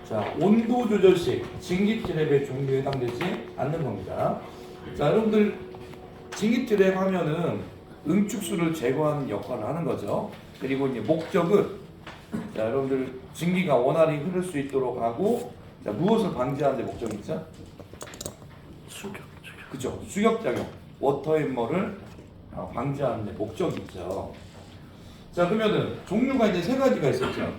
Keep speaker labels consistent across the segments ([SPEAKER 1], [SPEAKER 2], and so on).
[SPEAKER 1] 자, 온도 조절 시 증기 트랩의 종류에 해당되지 않는 겁니다. 자, 여러분들 증기 트랩 하면은 응축수를 제거하는 역할을 하는 거죠. 그리고 이제 목적은 자, 여러분들 증기가 원활히 흐를 수 있도록 하고 자, 무엇을 방지하는 데 목적이 있죠?
[SPEAKER 2] 수격.
[SPEAKER 1] 그죠? 수격작용, 워터 햄머를 방지하는 데 목적이 있죠. 자, 그러면은 종류가 이제 세 가지가 있었죠.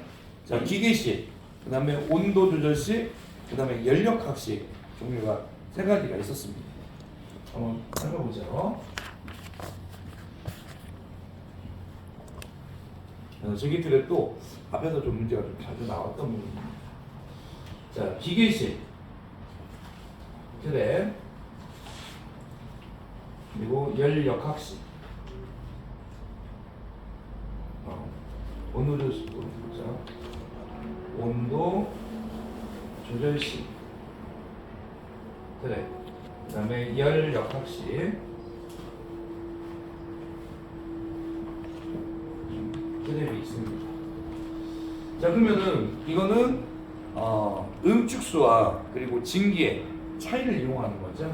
[SPEAKER 1] 자, 기계식, 그 다음에 온도 조절식, 그 다음에 연력학식 종류가 세 가지가 있었습니다. 한번 살펴보죠. 저기 트랩도 앞에서 좀 문제가 좀 자주 나왔던 부분입니다. 자, 기계식 트랩 그리고 연력학식 온도 조절식 온도 조절식 트랩 그 다음에 연력학식 트랩이 있습니다. 자, 그러면은 이거는 응축수와 그리고 증기의 차이를 이용하는 거죠.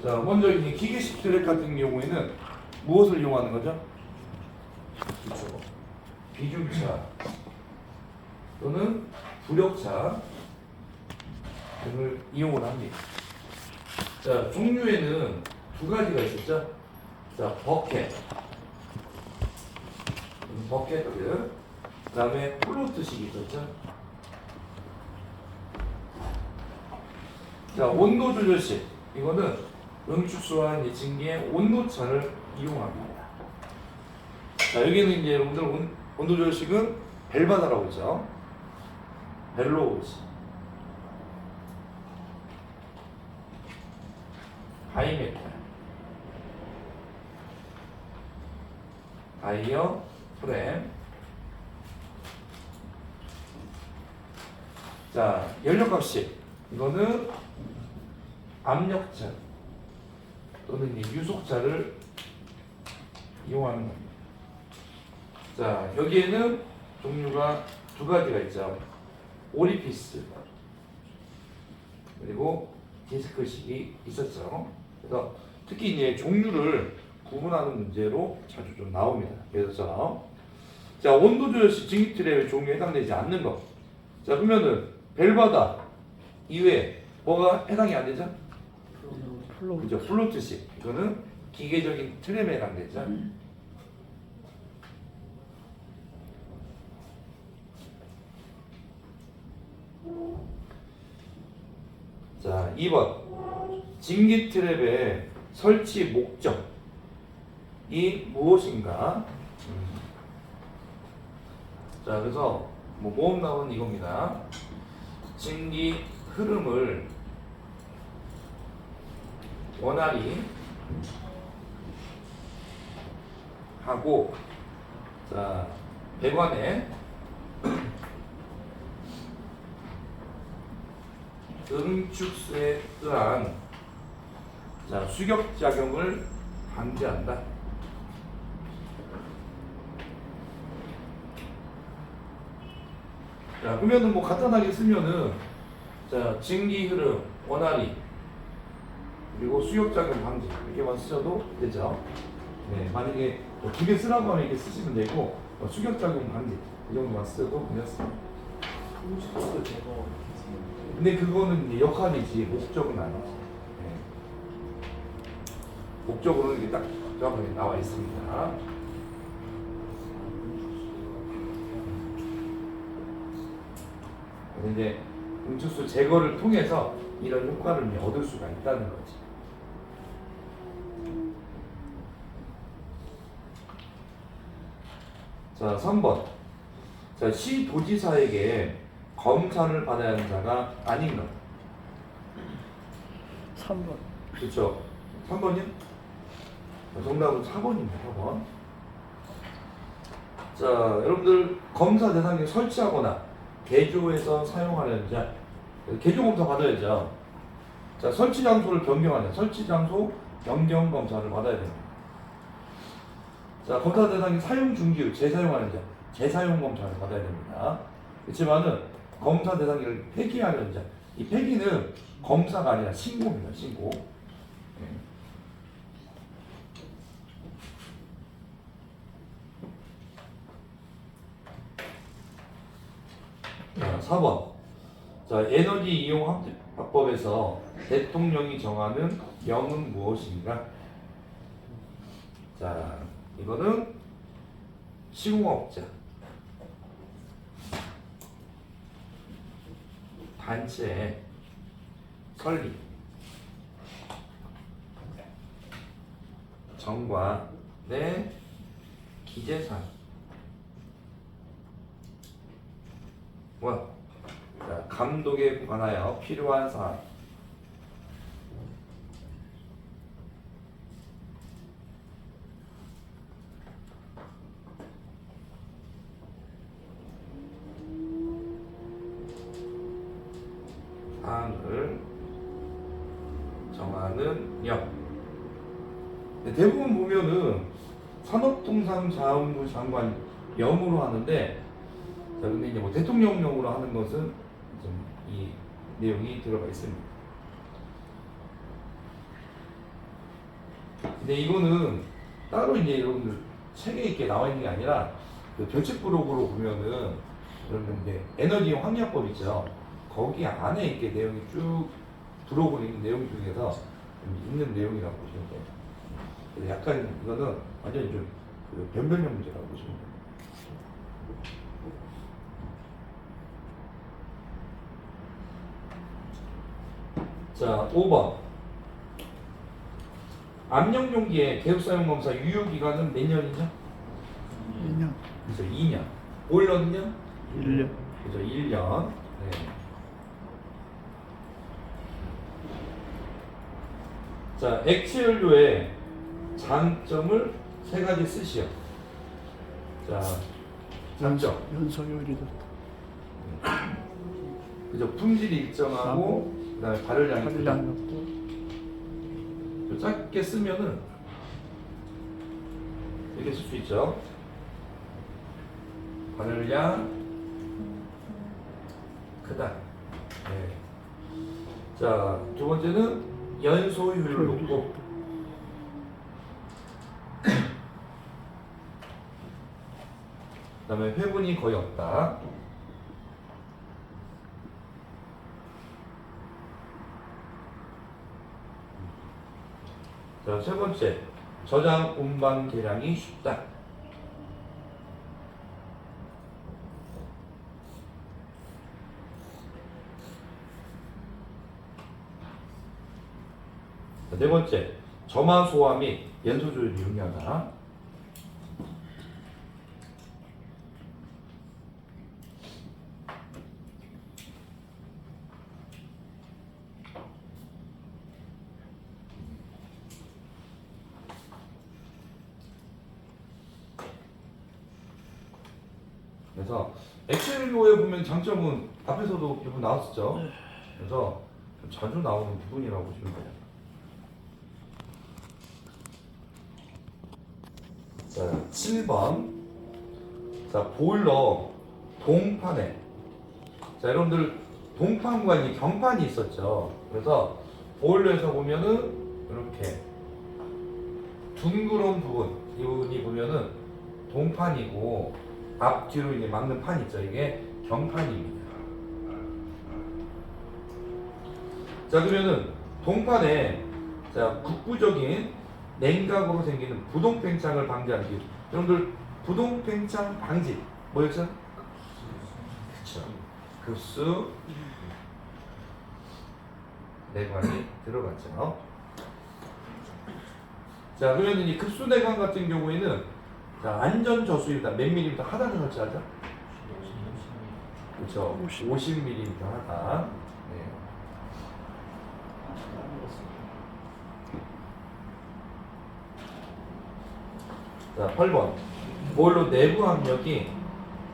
[SPEAKER 1] 자, 먼저 이 기계식 트랩 같은 경우에는 무엇을 이용하는 거죠? 그렇죠. 비중차 또는 부력차 등을 이용을 합니다. 자, 종류에는 두 가지가 있었죠. 자, 버켓, 그 다음에 플로트식이 있었죠. 자, 온도 조절식 이거는 응축수와 이제 증기의 온도차를 이용합니다. 자, 여기는 이제 여러분들 온도 조절식은 벨바다라고 있죠. 벨로우즈, 바이메탈, 다이어 프렘. 자, 연력값식 이거는 압력차 또는 유속차를 이용하는 겁니다. 자, 여기에는 종류가 두 가지가 있죠. 오리피스 그리고 디스크식이 있었죠. 그래서 특히 이제 종류를 구분하는 문제로 자주 좀 나옵니다. 그래서 자, 온도 조절식 증기 트랩의 종류에 해당되지 않는 것. 자, 그러면은 벨바다 이외에 뭐가 해당이 안 되죠? 그죠? 플로트식 이거는 기계적인 트랩에 해당되죠. 자, 2번 증기 트랩의 설치 목적이 무엇인가? 자, 그래서 뭐 모음 나오는 이겁니다. 증기 흐름을 원활히 하고 자, 배관에 응축수에 의한 자, 수격작용을 방지한다. 자, 그러면은 뭐 간단하게 쓰면은 자, 증기 흐름 원활히 그리고 수격작용 방지 이렇게만 쓰셔도 되죠. 네, 만약에 뭐 두 개 쓰라고 하면 이렇게 쓰시면 되고 수격작용 방지 이 정도만 쓰셔도 되겠습니다.
[SPEAKER 2] 응축수 제거.
[SPEAKER 1] 근데 그거는 이제 역할이지 목적은 아니지. 네. 목적으로는 이게 딱 정확하게 나와 있습니다. 그래서 이제 응축수 제거를 통해서 이런 효과를 이제 얻을 수가 있다는 거지. 자, 3번. 자, 시도지사에게 검사를 받아야 하는 자가 아닌가?
[SPEAKER 2] 3번.
[SPEAKER 1] 그렇죠. 3번이요? 정답은 4번입니다. 4번. 자, 여러분들 검사 대상에 설치하거나 개조해서 사용하려는 자, 개조 검사 받아야죠. 자, 설치 장소를 변경하냐. 설치 장소 변경 검사를 받아야 됩니다. 자, 검사 대상이 사용 중지, 재사용하는지, 재사용 검사를 받아야 됩니다. 그렇지만은 검사 대상을 폐기하는지, 이 폐기는 검사가 아니라 신고입니다. 신고. 자, 4번. 자, 에너지 이용 합법에서 대통령이 정하는 명은 무엇인가? 자, 이거는 시공업자, 단체, 설립, 정관의 기재사항. 뭐? 자, 감독에 관하여 필요한 사항. 사항을 정하는 역. 대부분 보면은 산업통상자원부 장관 명으로 하는데, 자, 근데 이제 뭐 대통령령으로 하는 것은 좀 이 내용이 들어가 있습니다. 근데 이거는 따로 이제 여러분들 책에 이렇게 나와 있는 게 아니라 그 별책 부록으로 보면은 여러분들 에너지 환경법 있죠. 거기 안에 이렇게 내용이 쭉 부록으로 있는 내용 중에서 좀 있는 내용이라고 보시면 돼요. 그래서 약간 이거는 완전히 좀 변별력 문제라고 보시면 돼요. 자, 5번. 압력용기의 계속사용검사 유효기간은 몇 년이죠?
[SPEAKER 3] 2년.
[SPEAKER 1] 그래서 2년. 보일러는요?
[SPEAKER 3] 1년.
[SPEAKER 1] 그죠, 1년. 네. 자, 액체연료의 장점을 세 가지 쓰시오. 자, 장점.
[SPEAKER 3] 연소율이 좋다.
[SPEAKER 1] 그죠, 품질이 일정하고, 그다음에 발열량이 크다.
[SPEAKER 3] 발열량이 높고.
[SPEAKER 1] 짧게 쓰면은 이렇게 쓸 수 있죠. 발열량 크다. 네. 자, 두 번째는 연소율 높고. 그다음에 회분이 거의 없다. 자, 세 번째, 저장 운반 계량이 쉽다. 자, 네 번째, 점화 소화 및 연소 조절이 용이하다. 그래서 엑셀로에 보면 장점은 앞에서도 몇 번 나왔었죠. 그래서 좀 자주 나오는 부분이라고 보시면 돼요. 자, 7번. 자, 보일러 동판에. 자, 여러분들 동판과 이제 경판이 있었죠. 그래서 보일러에서 보면은 이렇게 둥그런 부분, 이 부분이 보면은 동판이고 앞뒤로 이제 막는 판 있죠. 이게 경판입니다. 자, 그러면은 동판에 자, 국부적인 냉각으로 생기는 부동팽창을 방지하는 기술. 여러분들 부동팽창 방지 뭐였죠? 그쵸. 급수 내관이 들어갔죠. 자, 그러면 이 급수 내관 같은 경우에는 자, 안전 저수입니다. 몇 밀리미터 하단을 설치하죠? 그렇죠. 50mm 하단. 네. 자, 8번. 보일러 내부 압력이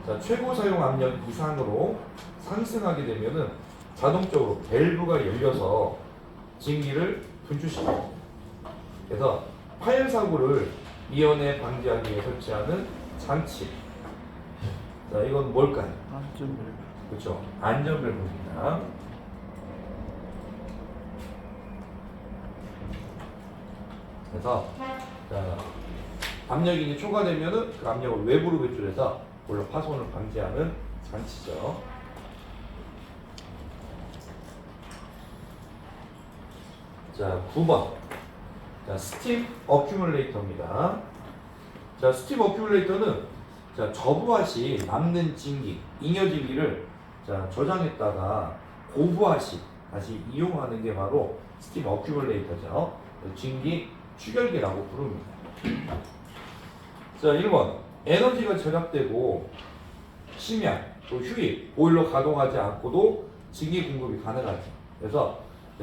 [SPEAKER 1] 자, 최고 사용 압력 이상으로 상승하게 되면은 자동적으로 밸브가 열려서 증기를 분출시킵니다. 그래서 파열 사고를 미연에 방지하기 위해 설치하는 장치. 자, 이건 뭘까요?
[SPEAKER 3] 안전벨.
[SPEAKER 1] 그렇죠. 안전벨트입니다. 그래서 자, 압력이 이제 초과되면은 그 압력을 외부로 배출해서 물론 파손을 방지하는 장치죠. 자, 9번. 자, 스팀 어큐뮬레이터입니다. 자, 스팀 어큐뮬레이터는 자, 저부하 시 남는 증기, 잉여 증기를 자, 저장했다가 고부하 시 다시 이용하는 게 바로 스팀 어큐뮬레이터죠. 증기 추결기라고 부릅니다. 자, 1번. 에너지가 절약되고 심야 또 휴일 보일러 가동하지 않고도 증기 공급이 가능하죠. 그래서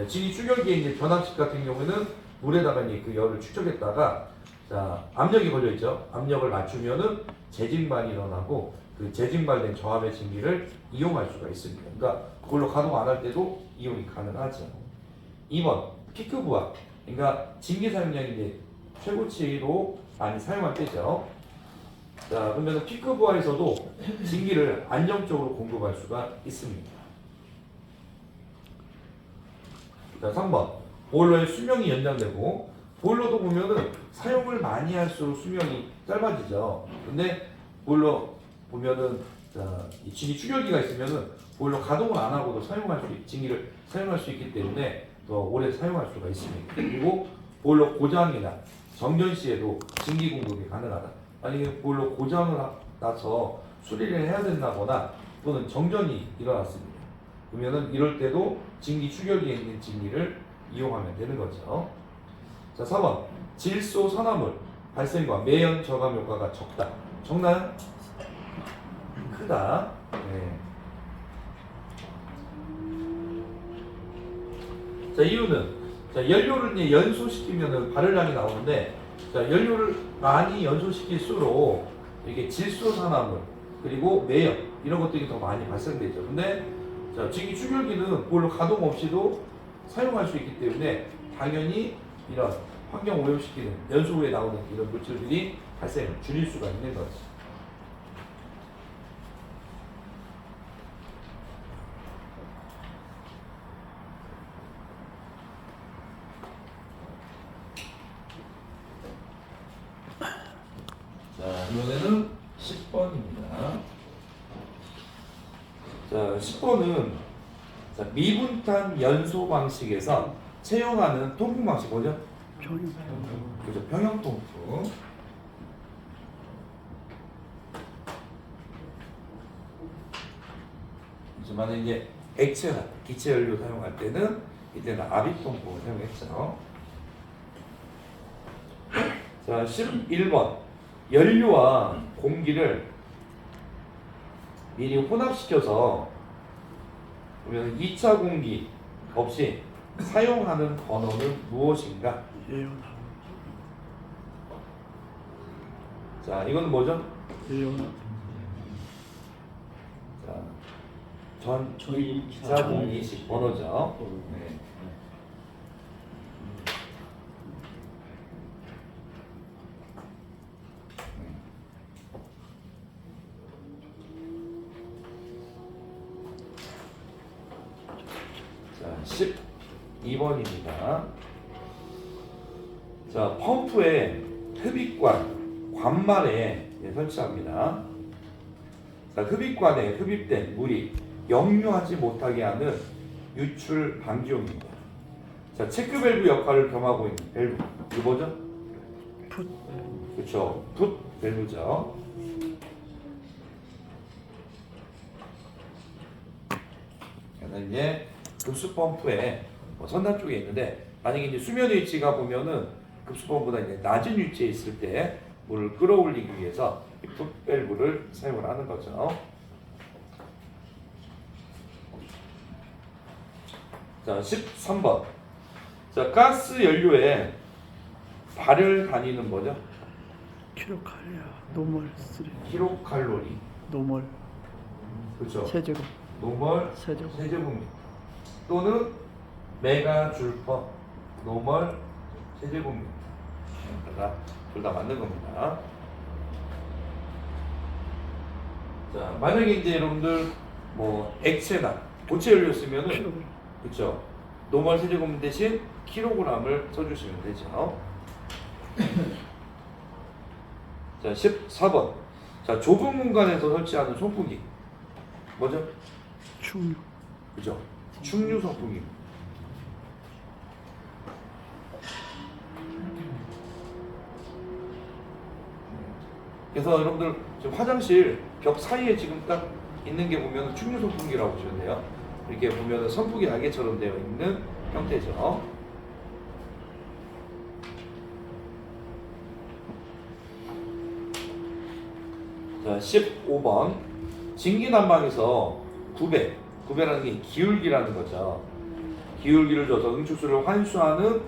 [SPEAKER 1] 증기 추결기에 이제 변압식 같은 경우에는 물에다가 이제 그 열을 축적했다가 자, 압력이 걸려 있죠. 압력을 낮추면은 재증발이 일어나고 그 재증발된 저압의 증기를 이용할 수가 있습니다. 그러니까 그걸로 가동 안 할 때도 이용이 가능하죠. 2번 피크 부하. 그러니까 증기 사용량이 이제 최고치로 많이 사용할 때죠. 자, 그러면 피크 부하에서도 증기를 안정적으로 공급할 수가 있습니다. 자, 3번 보일러의 수명이 연장되고 보일러도 보면은 사용을 많이 할수록 수명이 짧아지죠. 근데 보일러 보면은 자, 이 증기 추결기가 있으면은 보일러 가동을 안 하고도 증기를 사용할 수 있기 때문에 더 오래 사용할 수가 있습니다. 그리고 보일러 고장이나 정전 시에도 증기 공급이 가능하다. 만약에 보일러 고장을 나서 수리를 해야 된다거나 또는 정전이 일어났습니다. 그러면은 이럴 때도 증기 추결기에 있는 증기를 이용하면 되는 거죠. 자, 4번 질소 산화물 발생과 매연 저감 효과가 적다. 적나요? 크다. 네. 자, 이유는 자, 연료를 이제 연소시키면 발열량이 나오는데 자, 연료를 많이 연소시킬수록 이게 질소 산화물 그리고 매연 이런 것들이 더 많이 발생되죠. 근데 자, 증기 추결기는 보일러 가동 없이도 사용할 수 있기 때문에 당연히 이런 환경 오염시키는 연소 후에 나오는 이런 물질들이 발생을 줄일 수가 있는 거죠. 자, 이번에는 10번입니다. 자, 10번은 자, 미분탄 연소 방식에서 채용하는 통풍 방식 뭐죠?
[SPEAKER 3] 평형.
[SPEAKER 1] 그죠? 평형 통풍. 만약 이제 액체나 기체 연료 사용할 때는 이때는 압입 통풍을 사용했죠. 자, 11번 연료와 공기를 미리 혼합시켜서 그러면 2차 공기 없이 사용하는 번호는 무엇인가?
[SPEAKER 3] 예연합.
[SPEAKER 1] 자, 이건 뭐죠?
[SPEAKER 3] 예연합.
[SPEAKER 1] 자, 전 2차 공기식 번호죠. 네. 자, 12번입니다. 자, 펌프에 흡입관, 관말에 설치합니다. 자, 흡입관에 흡입된 물이 역류하지 못하게 하는 유출 방지용입니다. 자, 체크 밸브 역할을 겸하고 있는 밸브. 이거 뭐죠?
[SPEAKER 3] 풋.
[SPEAKER 1] 그렇죠. 풋 밸브죠. 그래서 이제 급수 펌프에 선단 쪽에 있는데 만약에 이제 수면 위치가 보면은 급수 펌프보다 이제 낮은 위치에 있을 때 물을 끌어올리기 위해서 이 풋 밸브를 사용을 하는 거죠. 자, 13번. 자, 가스 연료에 발열 단위는 뭐죠?
[SPEAKER 3] 킬로칼리아. 노멀 3.
[SPEAKER 1] 킬로칼로리.
[SPEAKER 3] 노멀.
[SPEAKER 1] 그렇죠.
[SPEAKER 3] 세제곱.
[SPEAKER 1] 노멀
[SPEAKER 3] 세제곱.
[SPEAKER 1] 세제곱미터 또는 메가 줄퍼 노멀 세제곱미터. 둘 다 맞는 겁니다. 자, 만약에 이제 여러분들 뭐 액체나 고체 연료였으면은
[SPEAKER 3] 킬로그램.
[SPEAKER 1] 그렇죠. 노멀 세제곱미터 대신 킬로그램을 써주시면 되죠. 자, 14번. 자, 좁은 공간에서 설치하는 선풍기. 뭐죠?
[SPEAKER 3] 충류.
[SPEAKER 1] 그죠? 충류 선풍기. 그래서 여러분들 지금 화장실 벽 사이에 지금 딱 있는 게 보면 충류 선풍기라고 보시면 돼요. 이렇게 보면 선풍기 날개처럼 되어 있는 형태죠. 자, 15번. 진기난방에서 구배라는 게 기울기라는 거죠. 기울기를 줘서 응축수를 환수하는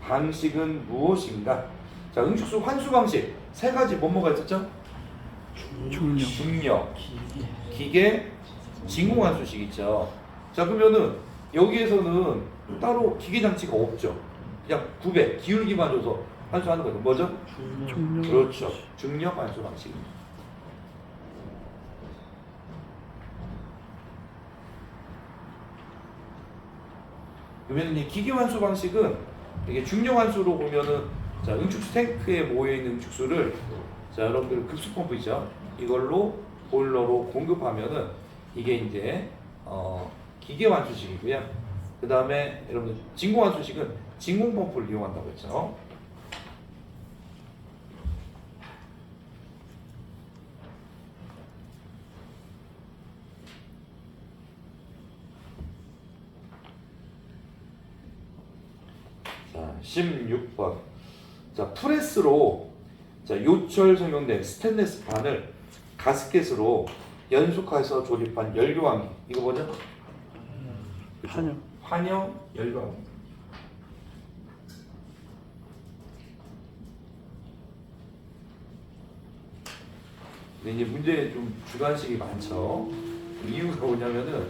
[SPEAKER 1] 방식은 무엇인가? 자, 응축수 환수 방식 세 가지 뭐가 있었죠?
[SPEAKER 3] 중력.
[SPEAKER 1] 중력, 기계, 진공환수식 있죠. 자, 그러면은 여기에서는 따로 기계 장치가 없죠. 그냥 구배, 기울기만 줘서 환수하는 거죠. 뭐죠?
[SPEAKER 3] 중력.
[SPEAKER 1] 그렇죠. 중력 환수 방식입니다. 그러면 이 기계 환수 방식은 이게 중력 환수로 보면은 자, 응축수 탱크에 모여 있는 응축수를 자, 여러분들 급수 펌프 있죠? 이걸로 보일러로 공급하면은 이게 이제 기계 환수식이고요. 그 다음에 여러분들 진공 환수식은 진공 펌프를 이용한다고 했죠. 자, 16번. 자, 프레스로 자, 요철 성형된 스테인리스 판을 가스켓으로 연속해서 조립한 열교환기. 이거 뭐죠?
[SPEAKER 3] 환영.
[SPEAKER 1] 환영 열교환기. 근데 이제 문제에 좀 주관식이 많죠. 이유가 뭐냐면은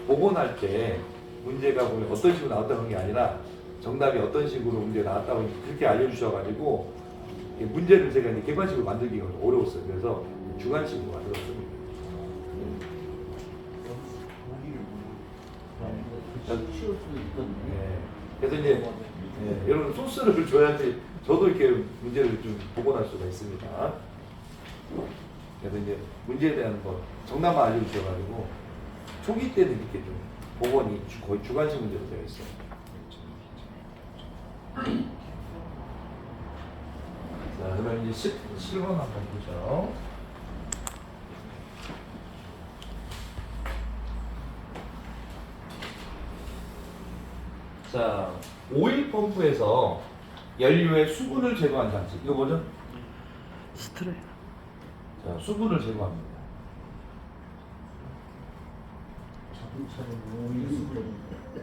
[SPEAKER 1] 복원할 때 문제가 보면 어떤 식으로 나왔다는 게 아니라 정답이 어떤 식으로 문제가 나왔다고 그렇게 알려주셔가지고 문제를 제가 이제 객관식으로 만들기가 어려웠어요. 그래서 주관식으로 만들었습니다.
[SPEAKER 2] 쉬울 수도 있거든요.
[SPEAKER 1] 네. 그래서 이제 여러분 소스를 줘야지 저도 이렇게 문제를 좀 복원할 수가 있습니다. 그래서 이제 문제에 대한 거 정답만 알려주셔가지고 초기 때는 이렇게 좀 복원이 거의 주관식 문제로 되어 있어요. 자, 그럼 이제 17번 한번 보죠. 자, 오일 펌프에서 연료의 수분을 제거한 장치. 이거 뭐죠?
[SPEAKER 3] 스트레이.
[SPEAKER 1] 자, 수분을 제거합니다.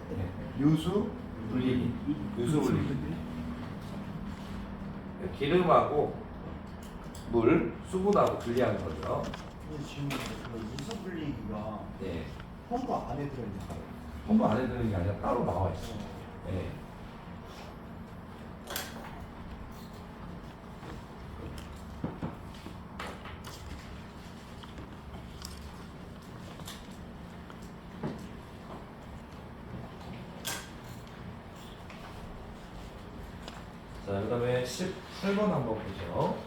[SPEAKER 1] 네, 유수 분리기. 유수 분리기. 기름하고 물, 수분하고 분리하는 거죠.
[SPEAKER 4] 근데 지금 그 유수 분리기가
[SPEAKER 1] 네.
[SPEAKER 4] 펌프 안에 들어있는 거예요.
[SPEAKER 1] 펌프 안에 드는 게 아니라 따로 나와 있어요. 네. 자, 그 다음에 18번 한번 보죠.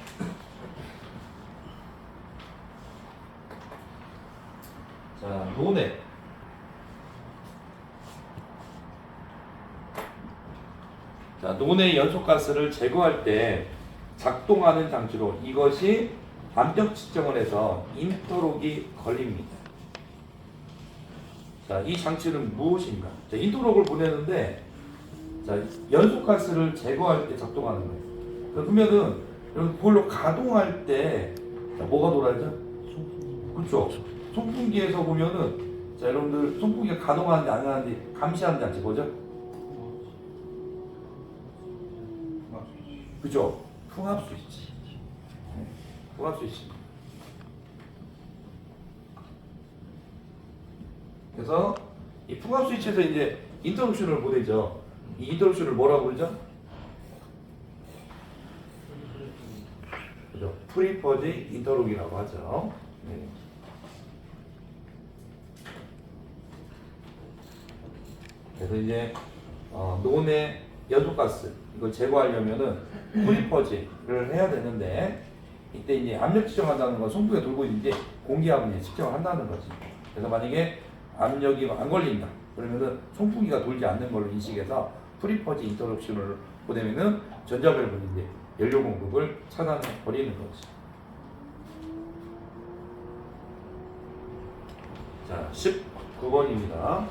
[SPEAKER 1] 자, 논에 자, 논의 연소가스를 제거할 때 작동하는 장치로 이것이 반벽 측정을 해서 인터록이 걸립니다. 자, 이 장치는 무엇인가? 자, 인터록을 보내는데 자, 연소가스를 제거할 때 작동하는 거예요. 자, 그러면은 여러분 보일러 가동할 때 자, 뭐가 돌아야죠? 그렇죠. 송풍기에서 보면은 자, 여러분들 송풍기가 가동하는지 안 하는지 감시하는 장치 뭐죠? 그죠? 풍압 스위치. 풍압 스위치. 그래서 이 풍압 스위치에서 이제 인터rup션을 보내죠. 이 인터rup션을 뭐라고 그러죠? 그죠? 프리퍼지 인터록이라고 하죠. 네. 그래서 이제 논의 연소가스 이걸 제거하려면은 프리퍼지를 해야 되는데 이때 이제 압력 측정한다는 건 송풍에 돌고 있는지 공기압을 이제 측정을 한다는 거지. 그래서 만약에 압력이 안 걸린다 그러면은 송풍기가 돌지 않는 걸로 인식해서 프리퍼지 인터럽션을 보내면은 전자밸브는 이제 연료 공급을 차단해 버리는 거지. 자, 19번입니다.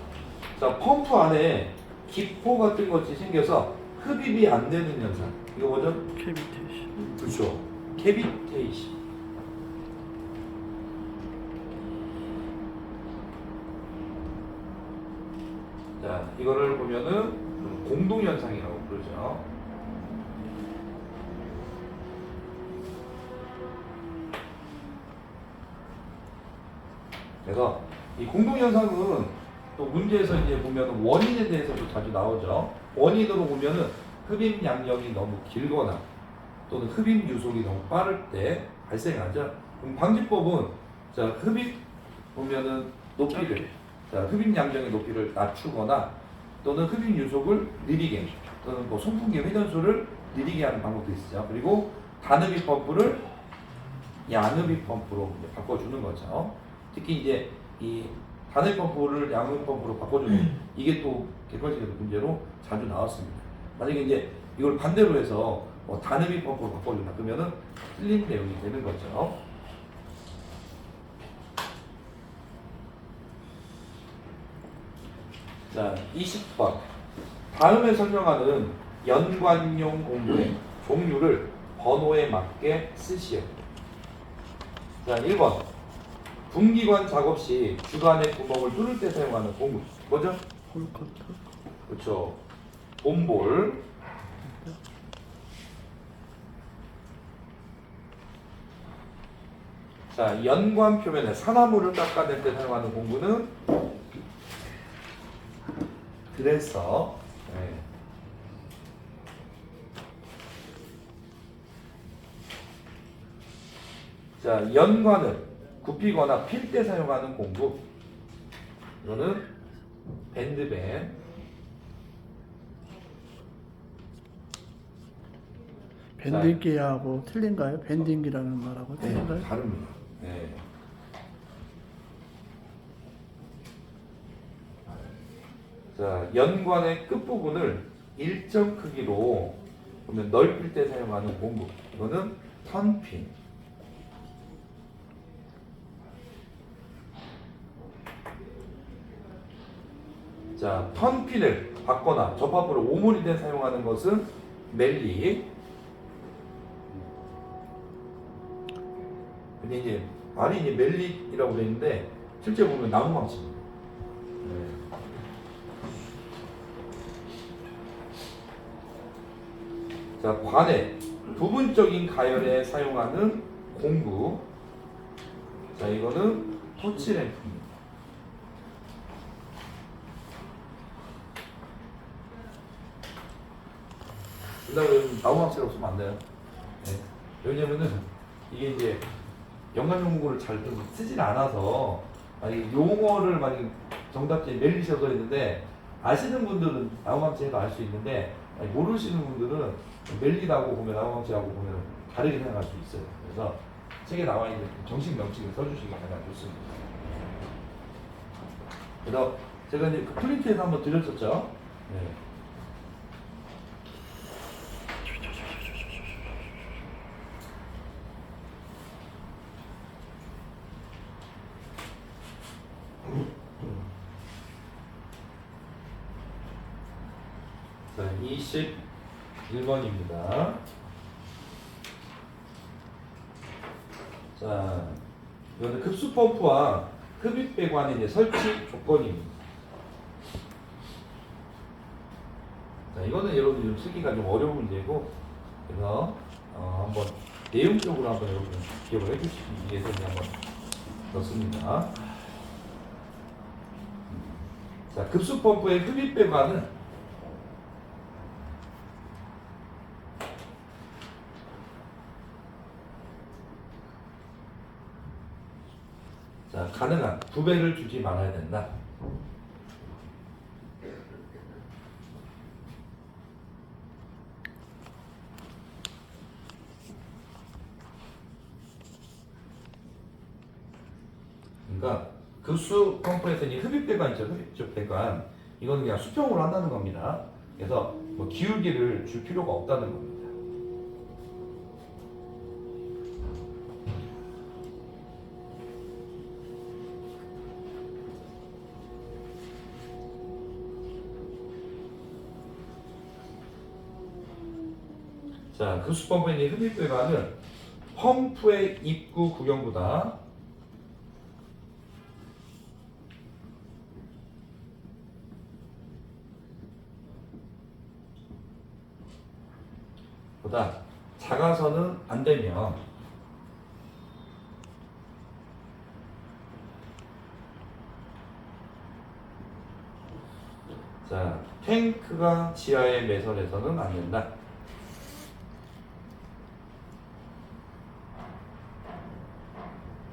[SPEAKER 1] 자, 펌프 안에 기포 같은 것이 생겨서 흡입이 안 되는 현상. 이거 뭐죠?
[SPEAKER 3] 캐비테이션.
[SPEAKER 1] 그렇죠. 캐비테이션. 자, 이거를 보면은 공동 현상이라고 부르죠. 그래서 이 공동 현상은 또 문제에서 이제 보면 원인에 대해서도 자주 나오죠. 원인으로 보면은 흡입 양력이 너무 길거나 또는 흡입 유속이 너무 빠를 때 발생하죠. 그럼 방지법은 자, 흡입 보면은 높이를 자, 흡입 양력의 높이를 낮추거나 또는 흡입 유속을 느리게 또는 뭐 송풍기 회전수를 느리게 하는 방법도 있죠. 그리고 단흡입 펌프를 양흡입 펌프로 이제 바꿔주는 거죠. 특히 이제 이 단흡입 펌프를 양흡입 펌프로 바꿔주는 이게 또 객관식에서 문제로 자주 나왔습니다. 만약에 이제 이걸 반대로 해서 단흡입 펌프로 바꿔준다 그러면은 틀린 내용이 되는 거죠. 자, 20번. 다음에 설명하는 연관용 공구의 종류를 번호에 맞게 쓰시오. 자, 1번. 분기관 작업 시 주간의 구멍을 뚫을 때 사용하는 공구. 뭐죠?
[SPEAKER 3] 홀커터.
[SPEAKER 1] 그렇죠. 봄볼. 자, 연관 표면에 산화물을 깎아낼 때 사용하는 공구는 드레서. 네. 자, 연관을 굽히거나 필 때 사용하는 공구. 이거는 밴드밴.
[SPEAKER 3] 밴딩기하고 틀린가요? 밴딩기라는 말하고
[SPEAKER 1] 네,
[SPEAKER 3] 틀린가요?
[SPEAKER 1] 다릅니다. 네. 자, 연관의 끝부분을 일정 크기로 보면 넓힐 때 사용하는 공구. 이거는 턴핀. 자, 턴핀을 받거나 접합부를 오므릴 때 사용하는 것은 멜리. 근데 이제 말이 이제 멜리라고 되어 있는데 실제 보면 나무망치입니다. 네. 자, 관에 부분적인 가열에 사용하는 공구. 자, 이거는 토치램프입니다. 그다음에 나무망치가 없으면 안 돼요. 네. 왜냐면은 이게 이제 연관 용어를 잘 쓰질 않아서 만약 용어를 만약 정답지에 멜리셔서 있는데 아시는 분들은 나무망치 해도 알 수 있는데 모르시는 분들은 멜리라고 보면 나무망치라고 보면 다르게 생각할 수 있어요. 그래서 책에 나와 있는 정식 명칭을 써주시기 가장 좋습니다. 그래서 제가 이제 그 프린트에서 한번 드렸었죠. 네. 자, 21번입니다. 자, 이거는 급수 펌프와 흡입 배관의 이제 설치 조건입니다. 자, 이거는 여러분 좀 쓰기가 좀 어려운 문제고, 그래서 한번 내용적으로 한번 여러분 기억을 해주시기 위해서 이제 한번 넣습니다. 자, 급수 펌프의 흡입 배관은 자, 가능한 9배를 주지 말아야 된다. 그러니까 급수 펌프에서 이 흡입 배관 있죠, 흡입 배관. 이거는 그냥 수평으로 한다는 겁니다. 그래서 뭐 기울기를 줄 필요가 없다는 겁니다. 자, 급수 펌프의 이 흡입 배관은 펌프의 입구 구경보다 작아서는 안 되며 자, 탱크가 지하에 매설해서는 안 된다.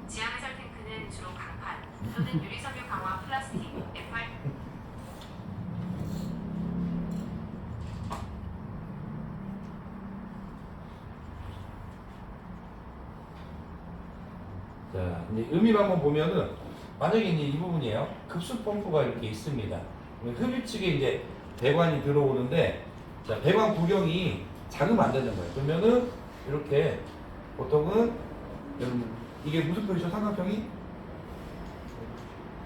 [SPEAKER 5] 지하 매설 탱크는 주로 강판 또는 유리섬유 강화 플라스틱, FR
[SPEAKER 1] 자, 이제 의미를 한번 보면은 만약에 이제 이 부분이에요. 급수 펌프가 이렇게 있습니다. 흡입 측에 이제 배관이 들어오는데 자, 배관 구경이 작으면 안 되는 거예요. 그러면은 이렇게 보통은 여러분 이게 무슨 표시죠? 삼각형이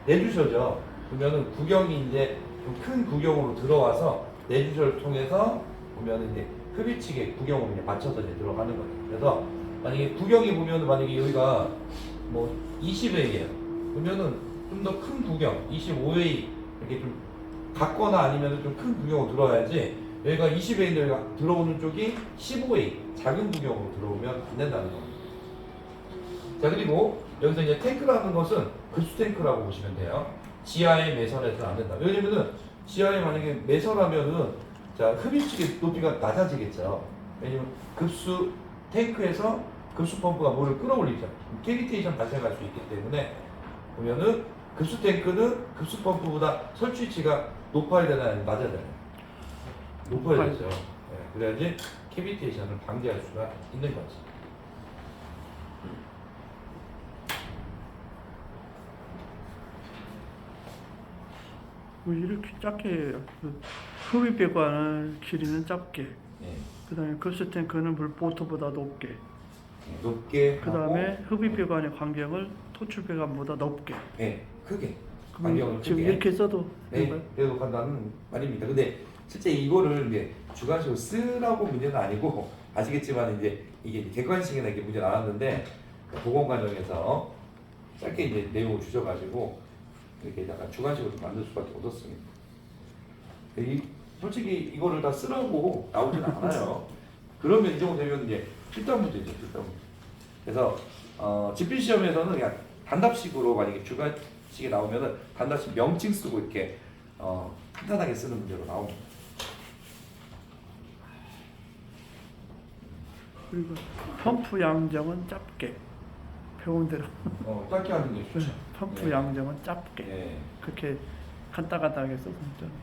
[SPEAKER 1] 내주셔죠. 그러면은 구경이 이제 좀 큰 구경으로 들어와서 내주셔를 통해서 보면은 이제 흡입 측에 구경으로 이제 맞춰서 이제 들어가는 거예요. 그래서 만약에 구경이 보면은 만약에 여기가 뭐 20A예요. 그러면은 좀 더 큰 구경, 25A 이렇게 좀 같거나 아니면 좀 큰 구경으로 들어와야지 여기가 20A인데 여기가 들어오는 쪽이 15A 작은 구경으로 들어오면 안 된다는 겁니다. 자, 그리고 여기서 이제 탱크라는 것은 급수 탱크라고 보시면 돼요. 지하에 매설해서는 안 된다. 왜냐면은 지하에 만약에 매설하면은 자, 흡입 측의 높이가 낮아지겠죠. 왜냐면 급수 탱크에서 급수 펌프가 물을 끌어올리죠. 캐비테이션 발생할 수 있기 때문에 보면은 급수 탱크는 급수 펌프보다 설치 위치가 높아야 되나요? 아니면 낮아야 되나요? 높아야 되죠. 네, 그래야지 캐비테이션을 방지할 수가 있는 거지.
[SPEAKER 3] 뭐 이렇게 작게 그 흡입 배관을 길이는 짧게,
[SPEAKER 1] 네.
[SPEAKER 3] 그다음에 급수 탱크는 물 보트보다 높게,
[SPEAKER 1] 높게
[SPEAKER 3] 그다음에
[SPEAKER 1] 하고,
[SPEAKER 3] 흡입 배관의 간격을 토출 배관보다 높게.
[SPEAKER 1] 네, 크게.
[SPEAKER 3] 그럼
[SPEAKER 1] 간격을
[SPEAKER 3] 지금
[SPEAKER 1] 크게.
[SPEAKER 3] 이렇게 써도
[SPEAKER 1] 네,
[SPEAKER 3] 된가요?
[SPEAKER 1] 그래도 간다는 말입니다. 근데 실제 이거를 이제 주관식으로 쓰라고 문제는 아니고 아시겠지만 이제 이게 객관식이나 이렇게 문제 나왔는데 보건 과정에서 짧게 이제 내용을 주셔가지고 이렇게 약간 주관식으로 좀 만들 수밖에 없었습니다. 솔직히 이거를 다 쓰라고 나오진 않아요. 그러면 이 정도 되면 이제 필단 문제죠, 필단 문제. 그래서 집필 시험에서는 그냥 단답식으로 만약에 주관식이 나오면은 단답식 명칭 쓰고 이렇게 간단하게 쓰는 문제로 나옵니다.
[SPEAKER 3] 그리고 펌프 양정은 짧게, 배운 대로
[SPEAKER 1] 짧게 하는 게 좋죠.
[SPEAKER 3] 펌프
[SPEAKER 1] 예.
[SPEAKER 3] 양정은 짧게,
[SPEAKER 1] 예,
[SPEAKER 3] 그렇게 간단하게 써서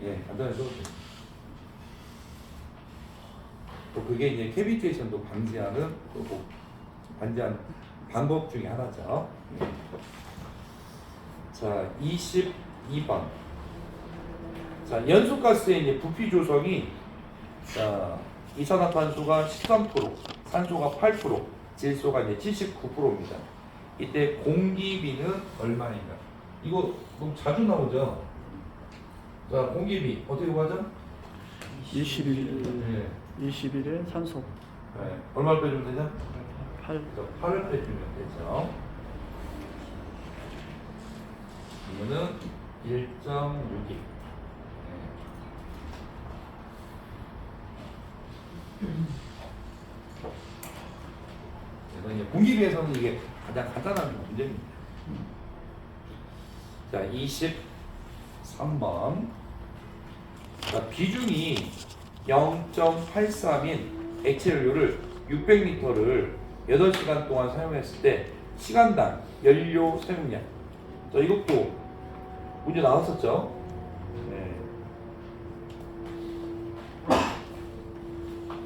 [SPEAKER 1] 예, 간단히 써도 돼요. 또 그게 이제 캐비테이션도 방지하는 방지하는 방법 중에 하나죠. 자, 22번. 자, 연소가스의 이제 부피 조성이 자, 이산화탄소가 13%, 산소가 8%, 질소가 이제 79%입니다. 이때 공기비는 얼마인가? 이거 너무 자주 나오죠. 자, 공기비 어떻게 구하죠?
[SPEAKER 3] 21,
[SPEAKER 1] 네.
[SPEAKER 3] 21에 산소
[SPEAKER 1] 네. 얼마를 빼주면 되죠?
[SPEAKER 3] 8.
[SPEAKER 1] 그래서 8을 빼주면 되죠. 이거는 1.6이. 그래서 이제 공기비에서는 이게 가장 간단한 문제입니다. 자, 3번. 자, 비중이 0.83인 액체 연료를 600리터를 8시간 동안 사용했을 때 시간당 연료 사용량. 자, 이것도 문제 나왔었죠? 네.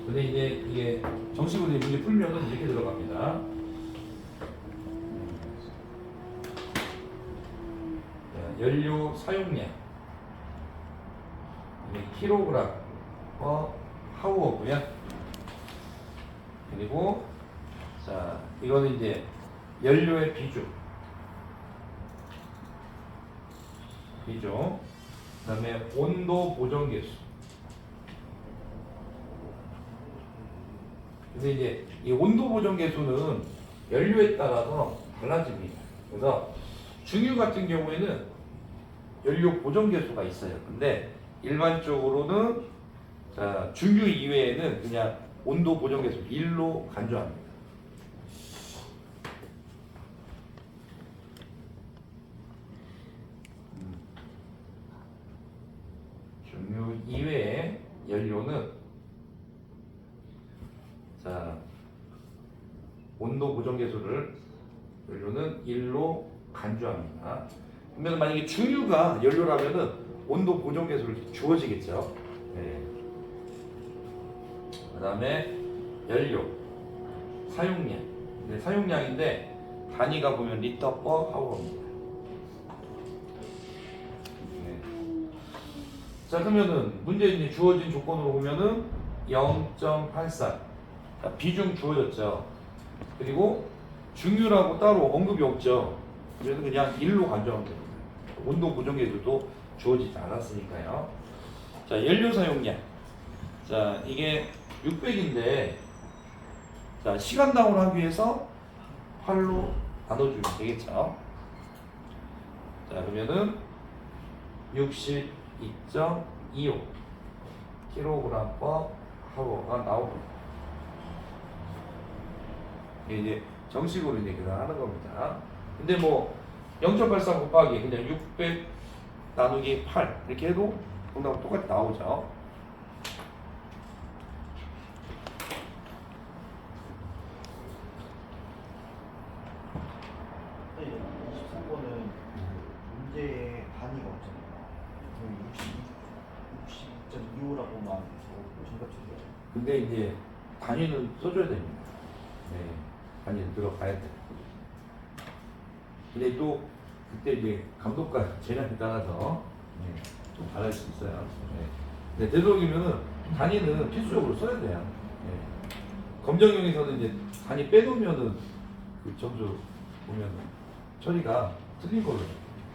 [SPEAKER 1] 근데 이제 이게 정식으로 문제 풀면은 이렇게 들어갑니다. 자, 연료 사용량. 이게 킬로그램 하우어고요. 그리고 자, 이거는 이제 연료의 비중. 그다음에 온도 보정 계수. 근데 이제 이 온도 보정 계수는 연료에 따라서 달라집니다. 그래서 중유 같은 경우에는 연료 보정 계수가 있어요. 근데 일반적으로는 자, 중유 이외에는 그냥 온도 보정 계수 1로 간주합니다. 중유 이외의 연료는 자, 온도 보정 계수를 연료는 1로 간주합니다. 그러면 만약에 중유가 연료라면은 온도 보정 계수를 주어지겠죠. 네. 그다음에 연료 사용량. 네, 사용량인데 단위가 보면 리터 퍼 하워입니다. 네. 자, 그러면은 문제 이제 주어진 조건으로 보면은 0.84 비중 주어졌죠. 그리고 중유라고 따로 언급이 없죠. 그래서 그냥 1로 간주하면 됩니다. 온도 보정 계수도 주어지지 않았으니까요. 자, 연료 사용량. 자, 이게 600인데 자, 시간당으로 하기 위해서 8로 나눠주면 되겠죠. 자, 그러면은 62.25 킬로그램 퍼 하워가 나옵니다. 이게 이제 정식으로 이제 계산하는 겁니다. 근데 뭐 0.83 곱하기 그냥 600 나누기 8 이렇게 해도 정답은 똑같이 나오죠.
[SPEAKER 4] 네, 23번은 문제의 단위가 없잖아요. 60.25라고만 정답 주세요.
[SPEAKER 1] 근데 이제 단위는 써줘야 됩니다. 네, 단위는 들어가야 돼요. 근데 또 그때 이제 감독과 재량에 따라서 네, 좀 달라질 수 있어요. 네. 근데 되도록이면은 단위는 필수적으로 써야 돼요. 네. 검정형에서는 이제 단위 빼놓으면은 그 점수 보면 처리가 틀린 걸로.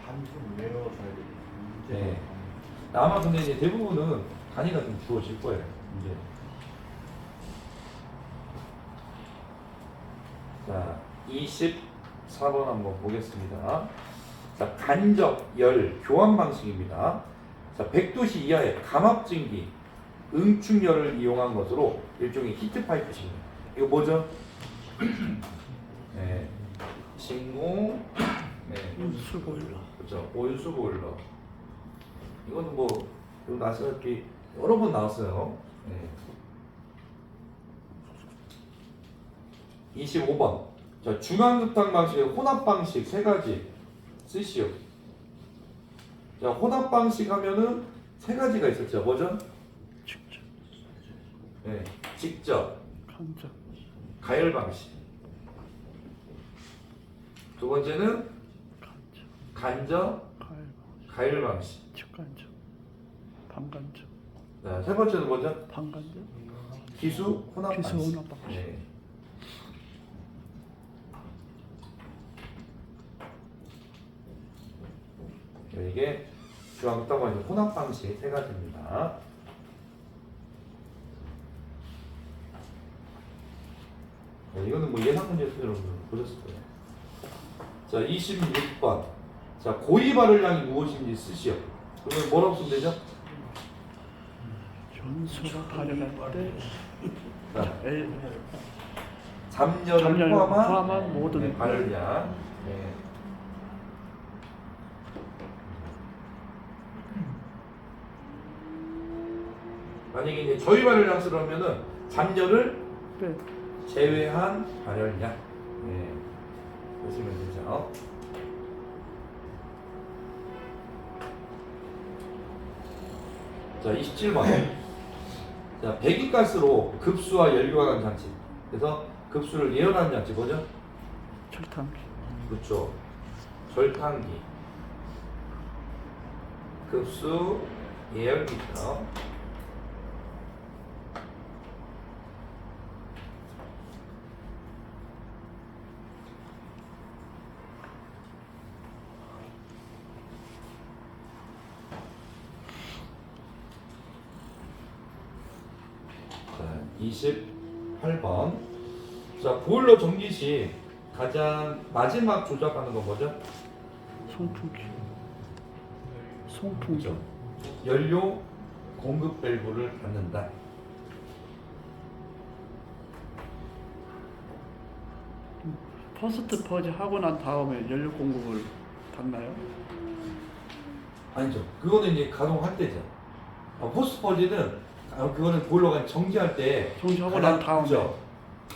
[SPEAKER 4] 단위 좀 외워줘야 돼요.
[SPEAKER 1] 네. 아마 근데 이제 대부분은 단위가 좀 주어질 거예요. 이제. 자, 24번 한번 보겠습니다. 자, 간접 열 교환 방식입니다. 자, 100도씨 이하의 감압증기 응축열을 이용한 것으로 일종의 히트파이프식입니다. 이거 뭐죠? 네, 진공, 네,
[SPEAKER 3] 온수 보일러.
[SPEAKER 1] 그렇죠. 온수 보일러. 이거는 뭐 이거 나왔었기 여러 번 나왔어요. 네. 25번. 자, 중앙급탕 방식의 혼합 방식 세 가지 쓰시오. 자, 혼합 방식 하면은 세 가지가 있었죠. 뭐죠?
[SPEAKER 3] 직접
[SPEAKER 1] 네, 직접,
[SPEAKER 3] 간접
[SPEAKER 1] 가열 방식. 두 번째는
[SPEAKER 3] 간접
[SPEAKER 1] 간접,
[SPEAKER 3] 가열
[SPEAKER 1] 가열 방식.
[SPEAKER 3] 직간접 반간접
[SPEAKER 1] 자, 세 번째는 뭐죠?
[SPEAKER 3] 반간접
[SPEAKER 1] 기수 혼합
[SPEAKER 3] 기수
[SPEAKER 1] 방식.
[SPEAKER 3] 혼합 방식.
[SPEAKER 1] 네. 이게 중앙급탕 방식 혼합 방식 세 가지입니다. 네, 이거는 뭐 예상 문제 여러분 보셨을 거예요. 자, 26번. 자, 고위 발열량이 무엇인지 쓰시오. 그러면 뭐라고 쓰면 되죠?
[SPEAKER 3] 전수가 발열할 때
[SPEAKER 1] 자,
[SPEAKER 3] L
[SPEAKER 1] 잠열을
[SPEAKER 3] 잠열
[SPEAKER 1] 포함한,
[SPEAKER 3] 포함한 모든
[SPEAKER 1] 네, 발열량. 네. 만약에 이제 저위 발열 장치라면은 잔열을
[SPEAKER 3] 네.
[SPEAKER 1] 제외한 발열량. 예. 보시면 되죠. 자, 27번. 자, 배기가스로 급수와 연료가 간 장치. 그래서 급수를 예언하는 장치 뭐죠?
[SPEAKER 3] 철탕기.
[SPEAKER 1] 그렇죠. 절탕기. 급수 예열기죠. 자, 28번. 자, 보일러 정지 시 가장 마지막 조작하는 건 뭐죠?
[SPEAKER 3] 송풍기. 송풍기.
[SPEAKER 1] 그죠. 연료 공급 밸브를 닫는다.
[SPEAKER 3] 퍼스트 퍼지 하고 난 다음에 연료 공급을 닫나요?
[SPEAKER 1] 아니죠. 그거는 이제 가동할 때죠. 포스트 퍼지는 그거는 보일러가 정지할 때
[SPEAKER 3] 정지하고 난 다음에.
[SPEAKER 1] 그죠.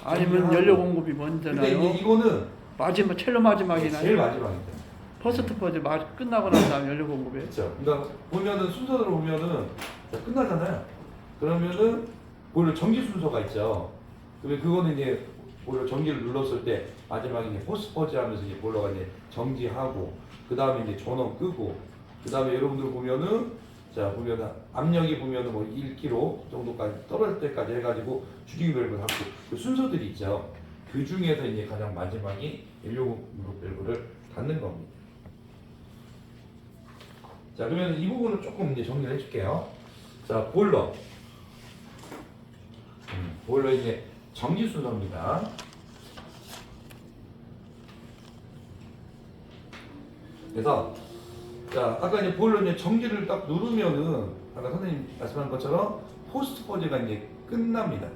[SPEAKER 3] 아니면
[SPEAKER 1] 정지하고.
[SPEAKER 3] 연료 공급이
[SPEAKER 1] 근데
[SPEAKER 3] 먼저나요?
[SPEAKER 1] 이제 이거는
[SPEAKER 3] 마지막 첼로 마지막이나요?
[SPEAKER 1] 제일 마지막이죠.
[SPEAKER 3] 퍼스트 퍼지 끝나고 난 다음 연료 공급에.
[SPEAKER 1] 그렇죠. 그러니까 보면은 순서대로 보면은 자, 끝나잖아요. 그러면은 보일러 정지 순서가 있죠. 그러면 그거는 이제 보일러 전기를 눌렀을 때 마지막에 이제 포스트 퍼지 하면서 이제 보일러가 이제 정지하고 그 다음에 이제 전원 끄고 그 다음에 여러분들 보면은 자 보면은 압력이 보면은 뭐 1kg 정도까지 떨어질 때까지 해가지고 주기기 밸브를 하고 그 순서들이 있죠. 그 중에서 이제 가장 마지막이 연료 공급 밸브를 닫는 겁니다. 자 그러면 이 부분을 조금 이제 정리를 해줄게요. 자 보일러 보일러 이제 정지 순서입니다. 그래서 자 아까 이제 보일러 이제 정지를 딱 누르면은 아까 선생님 말씀한 것처럼 포스트 퍼즈가 이제 끝납니다.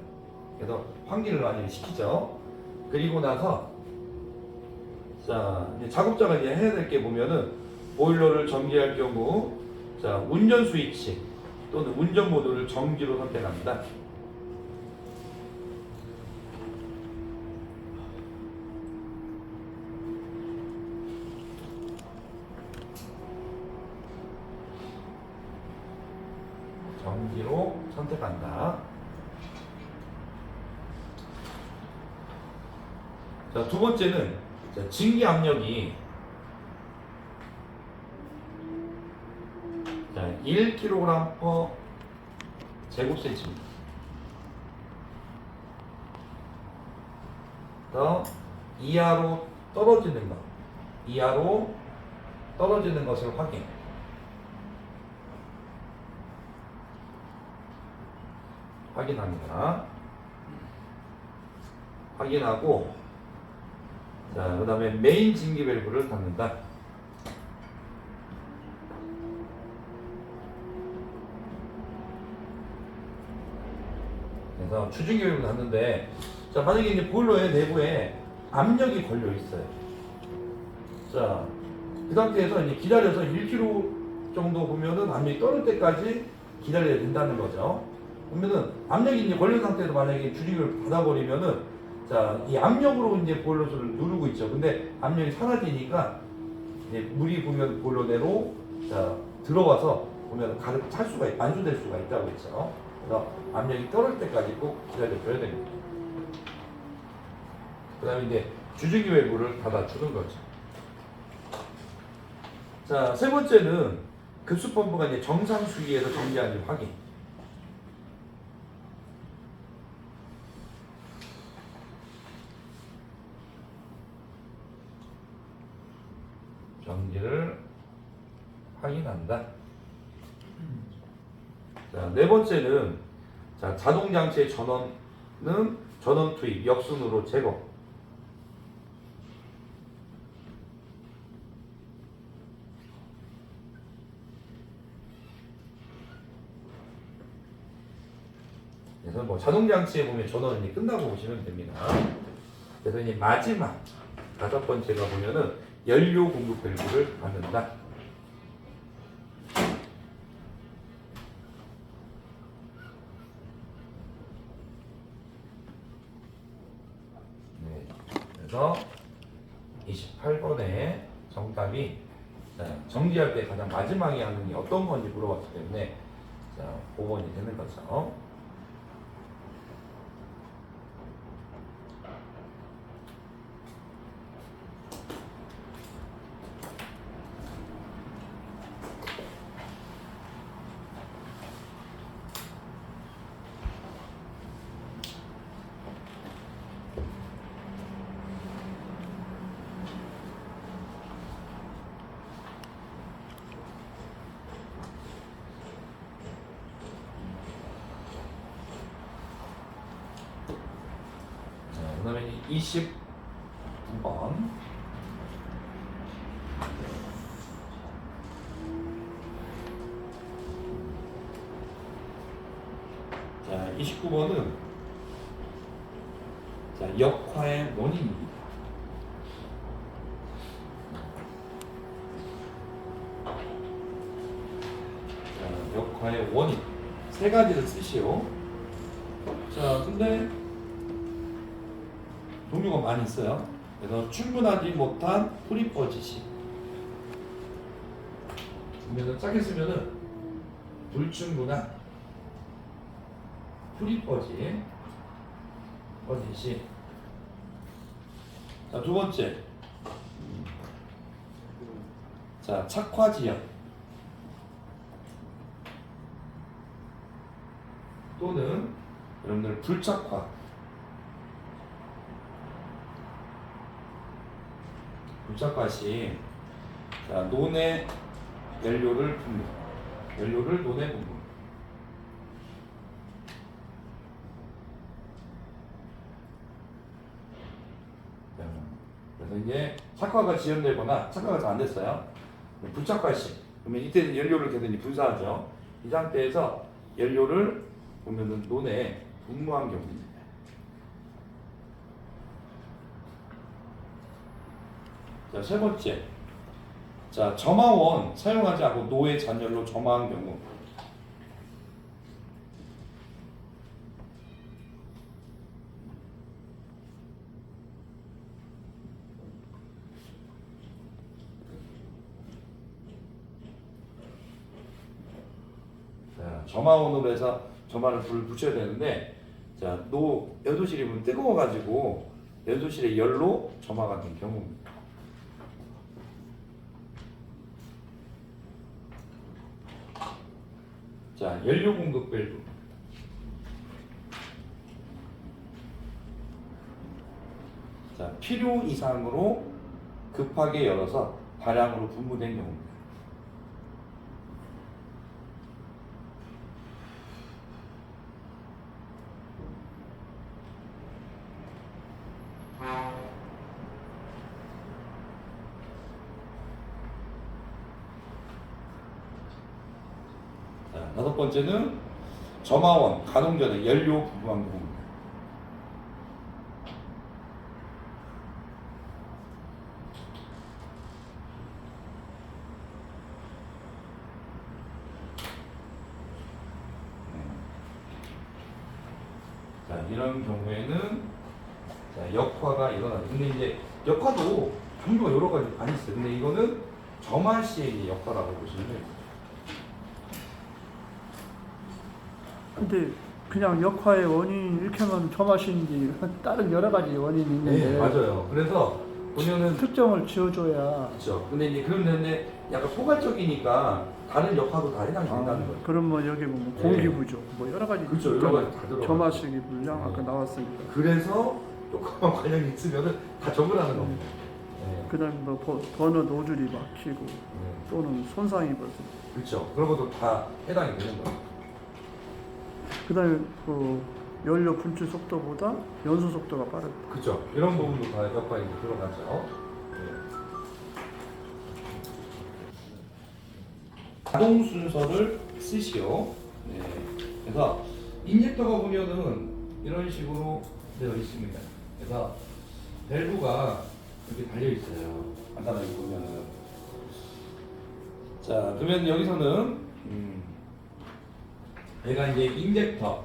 [SPEAKER 1] 그래서 환기를 많이 시키죠. 그리고 나서 자 이제 작업자가 이제 해야 될 게 보면은 보일러를 정지할 경우 자 운전 스위치 또는 운전 모드를 정지로 선택합니다. 정지로 선택한다. 자, 두 번째는 자, 증기 압력이 자, 1kg/제곱센티미터 더 이하로 떨어지는 것, 이하로 떨어지는 것을 확인합니다. 확인하고 자, 그 다음에 메인 증기 밸브를 닫는다. 그래서 추진기 밸브를 닫는데 자, 만약에 이제 보일러의 내부에 압력이 걸려 있어요. 자, 그 상태에서 이제 기다려서 1kg 정도 보면은 압력이 떨어질 때까지 기다려야 된다는 거죠. 그러면은 압력이 이제 걸린 상태에서 만약에 주직을 닫아버리면은 자, 이 압력으로 이제 보일러를 누르고 있죠. 근데 압력이 사라지니까 이제 물이 보면 보일러 내로 자, 들어와서 보면 가득 찰 수가 안수될 수가 있다고 했죠. 그래서 압력이 떨어질 때까지 꼭 기다려줘야 됩니다. 그 다음에 이제 주직기 밸브를 닫아주는 거죠. 자, 세 번째는 급수 펌프가 이제 정상 수위에서 정지하는지 확인. 정지를 확인한다. 자, 네 번째는 자, 자동 장치의 전원은 전원 투입, 역순으로 제거. 그래서 뭐 자동 장치에 보면 전원이 끝나고 보시면 됩니다. 그래서 이제 마지막 다섯 번째가 보면은 연료 공급 밸브를 닫는다. 그래서 28번의 정답이 정지할 때 가장 마지막에 하는 게 어떤 건지 물어봤기 때문에 자, 5번이 되는 거죠. 그 다음에 29번. 자, 29번은 자, 역화의 원인입니다. 자, 역화의 원인. 세 가지를 쓰시오. 자, 근데 종류가 많이 있어요. 그래서 충분하지 못한 프리퍼지시. 그러면 짧게 쓰면은 불충분한 프리퍼지. 퍼지시. 자, 두 번째. 자, 착화지연 또는 여러분들 불착화. 불착화 시 자, 논의 연료를 분무. 연료를 논에 분무. 자, 그래서 이제 착화가 지연되거나 착화가 잘 안 됐어요. 불착화 시 그러면 이때 연료를 계속 분사하죠. 이 상태에서 연료를 보면은 논에 분무한 경우입니다. 자, 세 번째. 자, 점화원 사용하지 않고 노에 잔열로 점화한 경우. 자, 점화원으로 해서 점화를 불 붙여야 되는데, 자, 연소실이 뜨거워가지고 연소실의 열로 점화가 된 경우입니다. 자, 연료 공급 밸브. 자, 필요 이상으로 급하게 열어서 다량으로 분무된 경우입니다. 자, 다섯 번째는 점화원 가동 전에 연료 분무한 경우입니다. 자, 이런 경우에는 자, 역화가 일어나죠. 근데 이제 역화도 종류가 여러 가지 많이 있어요. 근데 이거는 점화 시의 이제 역화라고 보시면 돼요.
[SPEAKER 3] 근데 그냥 역화의 원인 이렇게 하면 점화시인지 다른 여러 가지 원인이 있는데
[SPEAKER 1] 네, 맞아요. 그래서 보면은
[SPEAKER 3] 특정을 지어줘야.
[SPEAKER 1] 그렇죠. 근데 이제 그런데 약간 포괄적이니까 다른 역화도 다 해당이 된다는 거죠.
[SPEAKER 3] 그럼 뭐 여기 보면
[SPEAKER 1] 네.
[SPEAKER 3] 공기 부족 뭐 여러 가지
[SPEAKER 1] 그렇죠. 여러 가지 다 들어가요.
[SPEAKER 3] 점화식이 물량 아까
[SPEAKER 1] 네.
[SPEAKER 3] 나왔으니까.
[SPEAKER 1] 그래서 조금만 관련이 있으면은 다 적으라는 겁니다. 네.
[SPEAKER 3] 그다음에 뭐 버너 노즐이 막히고
[SPEAKER 1] 네.
[SPEAKER 3] 또는 손상이 벌써.
[SPEAKER 1] 그렇죠. 그런 것도 다 해당이 되는 거예요.
[SPEAKER 3] 그다음에 그 연료 분출 속도보다 연소 속도가 빠르다.
[SPEAKER 1] 그렇죠. 이런 부분도 다 역할이 들어가죠. 네. 가동 순서를 쓰시오. 네. 그래서 인젝터가 보면은 이런 식으로 되어 있습니다. 그래서 밸브가 이렇게 달려 있어요. 간단하게 보면은. 자, 그러면 여기서는 얘가 이제 인젝터,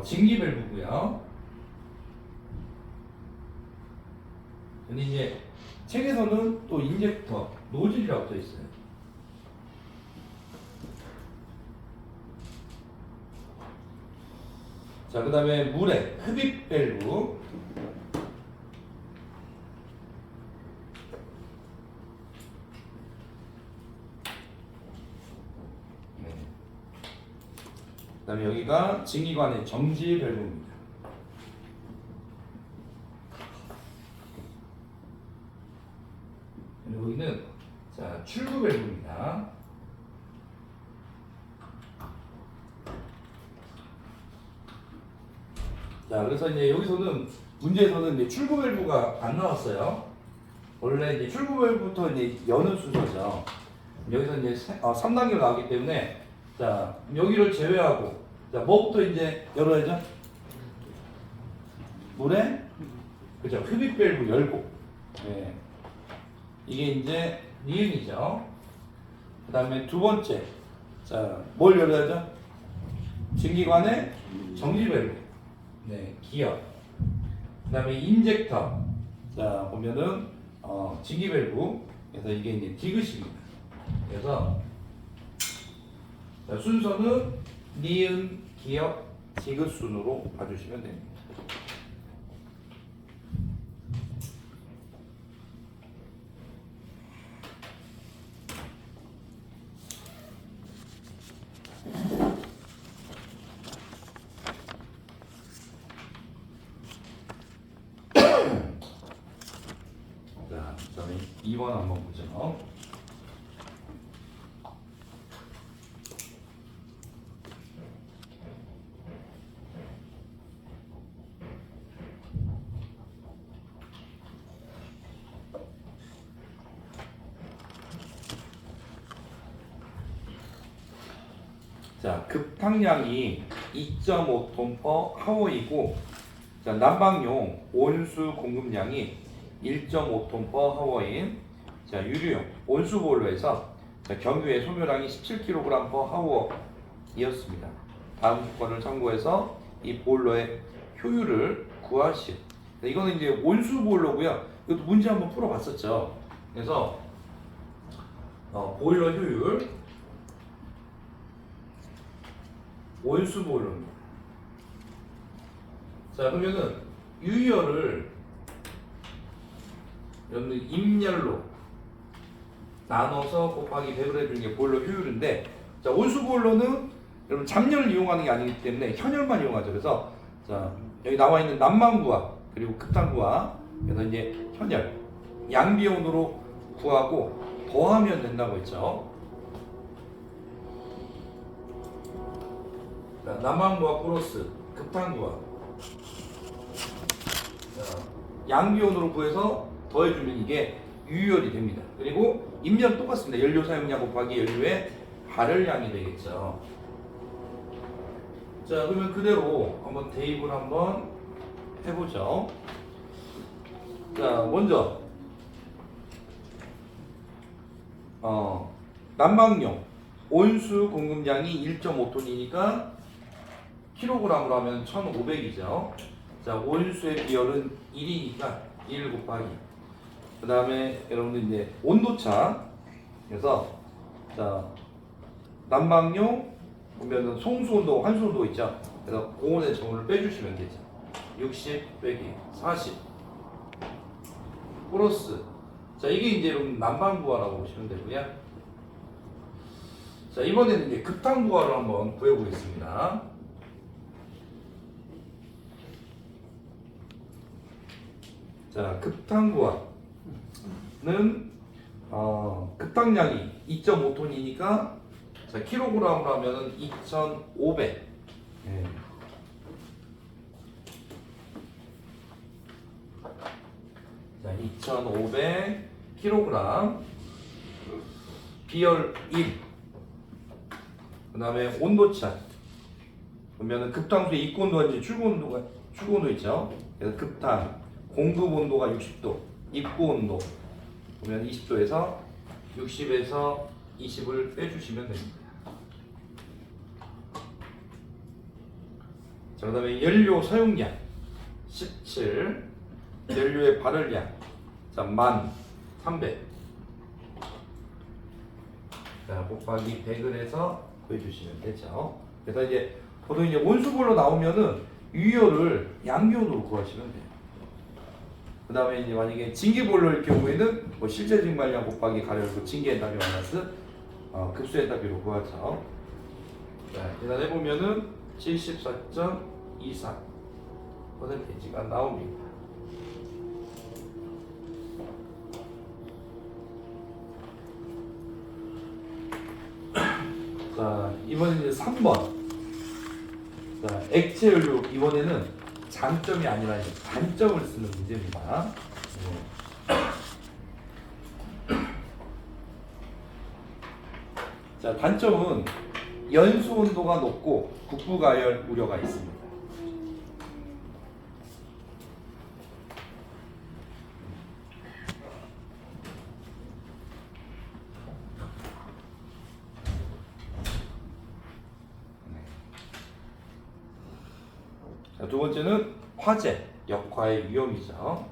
[SPEAKER 1] 진기 밸브고요. 근데 이제 책에서는 또 인젝터, 노즐이라고 써 있어요. 자, 그 다음에 물에 흡입 밸브. 그 다음에 여기가 증기관의 정지 밸브입니다. 그리고 여기는 자, 출구 밸브입니다. 자, 그래서 이제 여기서는 문제에서는 이제 출구 밸브가 안 나왔어요. 원래 이제 출구 밸브부터 이제 여는 순서죠. 여기서 이제 3단계로 나왔기 때문에 자, 여기를 제외하고 자, 뭐부터 이제 열어야죠? 물에 그죠? 흡입 밸브 열고. 네. 이게 이제 니은이죠. 그 다음에 두 번째. 자, 뭘 열어야죠? 증기관의 정지 밸브. 네, 기어. 그 다음에 인젝터. 자, 보면은 증기 밸브. 그래서 이게 이제 디귿입니다. 그래서 자, 순서는 니은, 기역, 디귿 순으로 봐주시면 됩니다. 자, 그다음에 2번 한번 보죠. 자, 급탕량이 2.5톤/hr 하워이고, 자, 난방용 온수 공급량이 1.5톤/h인 자, 유류용 온수 보일러에서 자, 경유의 소묘량이 17kg/h이었습니다. 다음 조건을 참고해서 이 보일러의 효율을 구하시오. 이거는 이제 온수 보일러고요. 이것도 문제 한번 풀어봤었죠. 그래서 보일러 효율 온수 보일러입니다. 자, 그러면은 유열을 여러분들 임열로 나눠서 곱하기 100을 해주는 게 보일러 효율인데, 자, 온수 보일러는 여러분 잡열을 이용하는 게 아니기 때문에 현열만 이용하죠. 그래서 자, 여기 나와 있는 난방구와 그리고 급탕구와 그래서 이제 현열 양비온으로 구하고 더하면 된다고 했죠. 자, 난방구와 플러스 급탕구와 양비온으로 구해서 더해주면 이게 유열이 됩니다. 그리고 임열 똑같습니다. 연료 사용량 곱하기 연료의 발열량이 되겠죠. 자, 그러면 그대로 한번 대입을 한번 해보죠. 자, 먼저 난방용 온수 공급량이 1.5톤이니까 킬로그램으로 하면 1,500이죠. 자, 온수의 비열은 1이니까 1 곱하기. 그 다음에 여러분들 이제 온도차. 그래서 자, 난방용 보면은 송수 온도, 환수 온도 있죠. 그래서 고온의 정원을 빼주시면 되죠. 60 빼기 40 플러스. 자, 이게 이제 여러분 난방부하라고 보시면 되고요. 자, 이번에는 이제 급탕부하를 한번 구해보겠습니다. 자, 급탕부하는 급탕량이 2.5톤이니까 자, 킬로그램으로 하면은 2,500. 예. 자, 2,500 킬로그램. 비열 1. 그다음에 온도차. 보면은 급탕수의 입구 온도가 이제 출구 온도 있죠. 그래서 급탕 공급 온도가 60도, 입구 온도 보면 20도에서 60에서 20을 빼주시면 됩니다. 자, 그 다음에 연료 사용량 17, 연료의 발열량 자, 1300. 자, 곱하기 100을 해서 구해주시면 되죠. 그래서 이제 보통 이제 원수볼로 나오면은 유효를 양교로 구하시면 돼요. 그 다음에 이제 만약에 징기볼로일 경우에는 뭐 실제 증발량 곱하기 가려고 징기 엔답이 마이너스 급수 엔답비로 구하죠. 자, 계산해보면은 74.24%가 나옵니다. 자, 이번엔 이제 3번. 자, 액체 연료 이번에는 장점이 아니라 이제 단점을 쓰는 문제입니다. 자, 단점은 연수 온도가 높고 국부 가열 우려가 있습니다. 자, 두 번째는 화재, 역화의 위험이죠.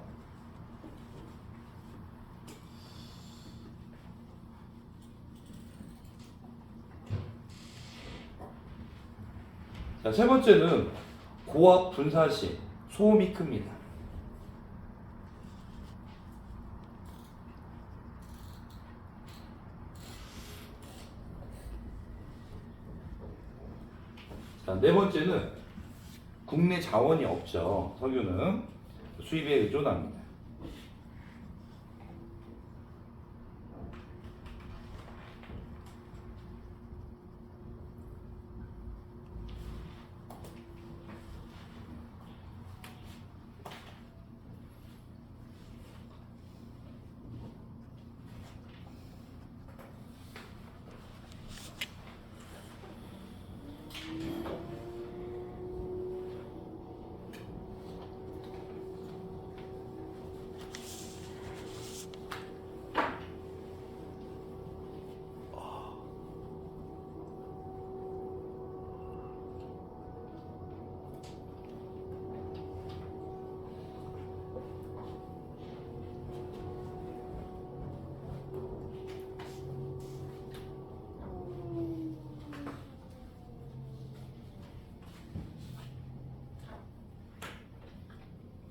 [SPEAKER 1] 자, 세 번째는 고압 분사 시 소음이 큽니다. 자, 네 번째는 국내 자원이 없죠. 석유는 수입에 의존합니다.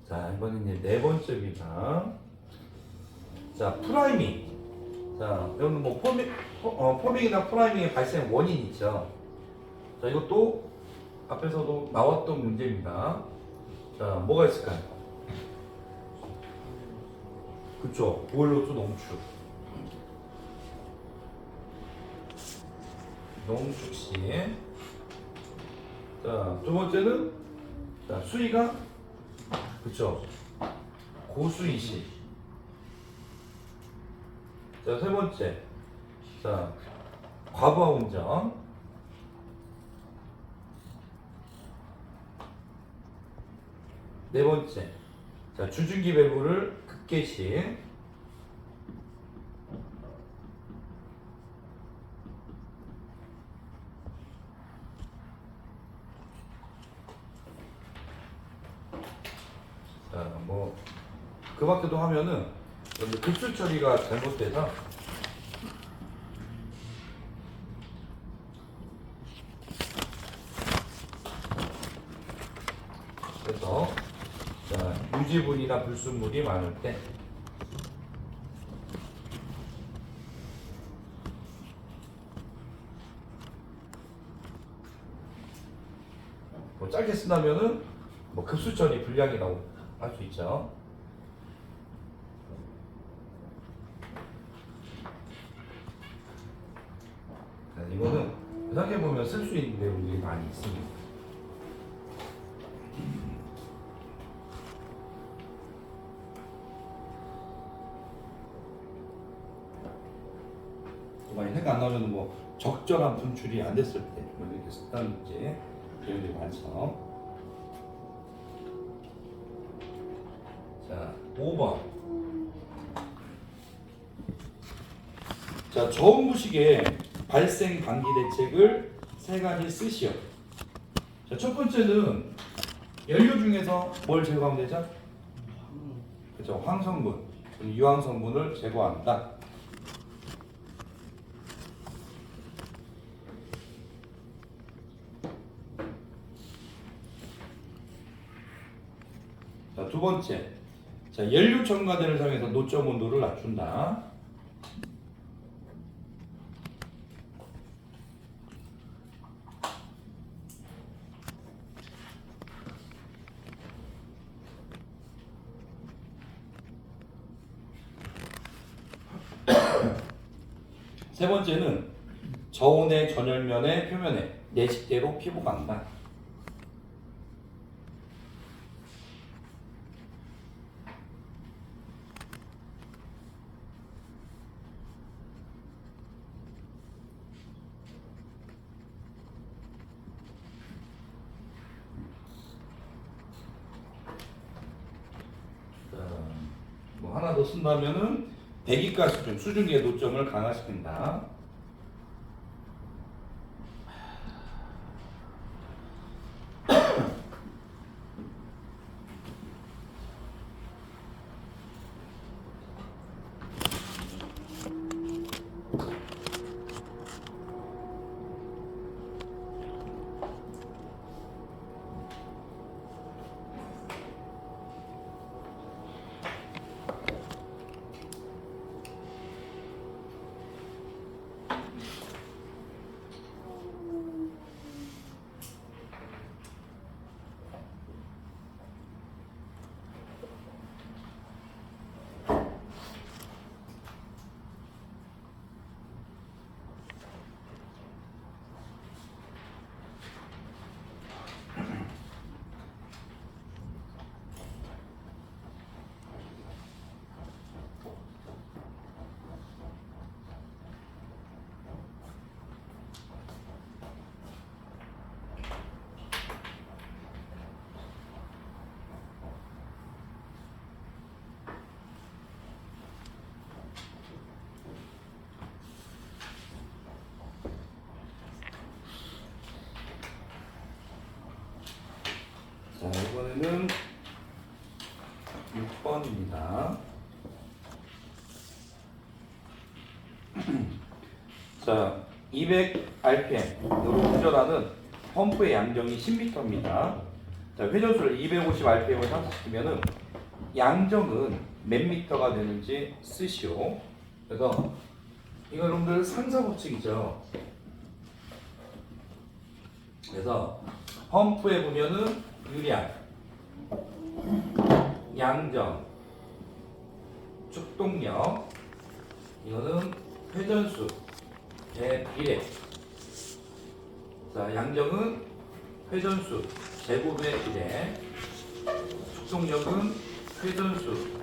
[SPEAKER 1] 자, 이번엔 이제 네 번째입니다. 자, 프라이밍. 자, 여러분 뭐 포밍이나 프라이밍의 발생 원인 있죠. 자, 이것도 앞에서도 나왔던 문제입니다. 자, 뭐가 있을까요? 그쵸, 보일러수 농축. 농축 시. 자, 두 번째는 자, 수위가 그쵸, 고수위 시. 자, 세 번째. 자, 과부하 운전. 네 번째. 자, 주중기 밸브를 급개 시. 자, 뭐 그 밖에도 하면은 급수 처리가 잘못돼서 그래서 자, 유지분이나 불순물이 많을 때 뭐 짧게 쓴다면은 뭐 급수 처리 불량이 나오고 할 수 있죠. 자, 이거는 생각해보면 쓸 수 있는 내용들이 많이 있습니다. 많이 해가 안 나오면 뭐 적절한 분출이 안 됐을 때 이렇게 썼다는 문제 내용들이 많죠. 자, 5번. 자, 저온부식의 발생 방지 대책을 세 가지 쓰시오. 자, 첫 번째는 연료 중에서 뭘 제거하면 되죠? 그렇죠, 황성분. 유황 성분을 제거한다. 자, 두 번째. 자, 연료 첨가제를 사용해서 노점 온도를 낮춘다. 세 번째는 저온의 전열면의 표면에 내식대로 피부가 한다. 뭐 하나 더 쓴다면은 배기가스 수증기의 노점을 강화시킨다. 자, 이번에는 6번입니다. 자, 200rpm으로 운전하는 펌프의 양정이 10m입니다. 자, 회전수를 250rpm을 상승시키면은 양정은 몇 미터가 되는지 쓰시오. 그래서 이거 여러분들 상사법칙이죠. 그래서 펌프에 보면은 유량, 양정, 축동력, 이거는 회전수, 비례. 자, 양정은 회전수, 제곱의 비례, 축동력은 회전수,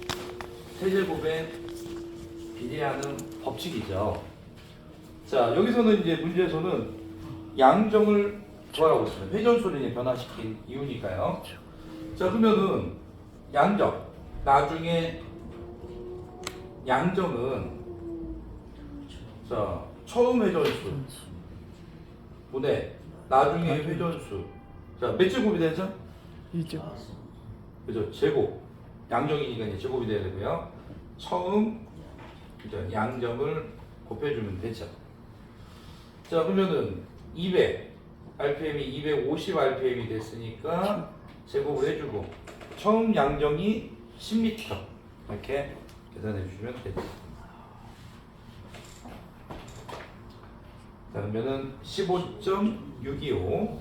[SPEAKER 1] 세제곱에 비례하는 법칙이죠. 자, 여기서는 이제 문제에서는 양정을 구하라고 했습니다. 회전수를 이제 변화시킨 이유니까요. 자, 그러면은 양정, 나중에 양정은 자, 처음 회전수 분의 나중에 회전수. 자, 몇 제곱이 되죠?
[SPEAKER 3] 2죠.
[SPEAKER 1] 그죠? 제곱. 양정이니까 이제 제곱이 돼야 되고요. 처음 그죠? 양정을 곱해주면 되죠. 자, 그러면은 200 RPM이 250 RPM이 됐으니까 제곱을 해주고 처음 양정이 10m 이렇게 계산해 주시면 되죠. 자, 그러면은 15.625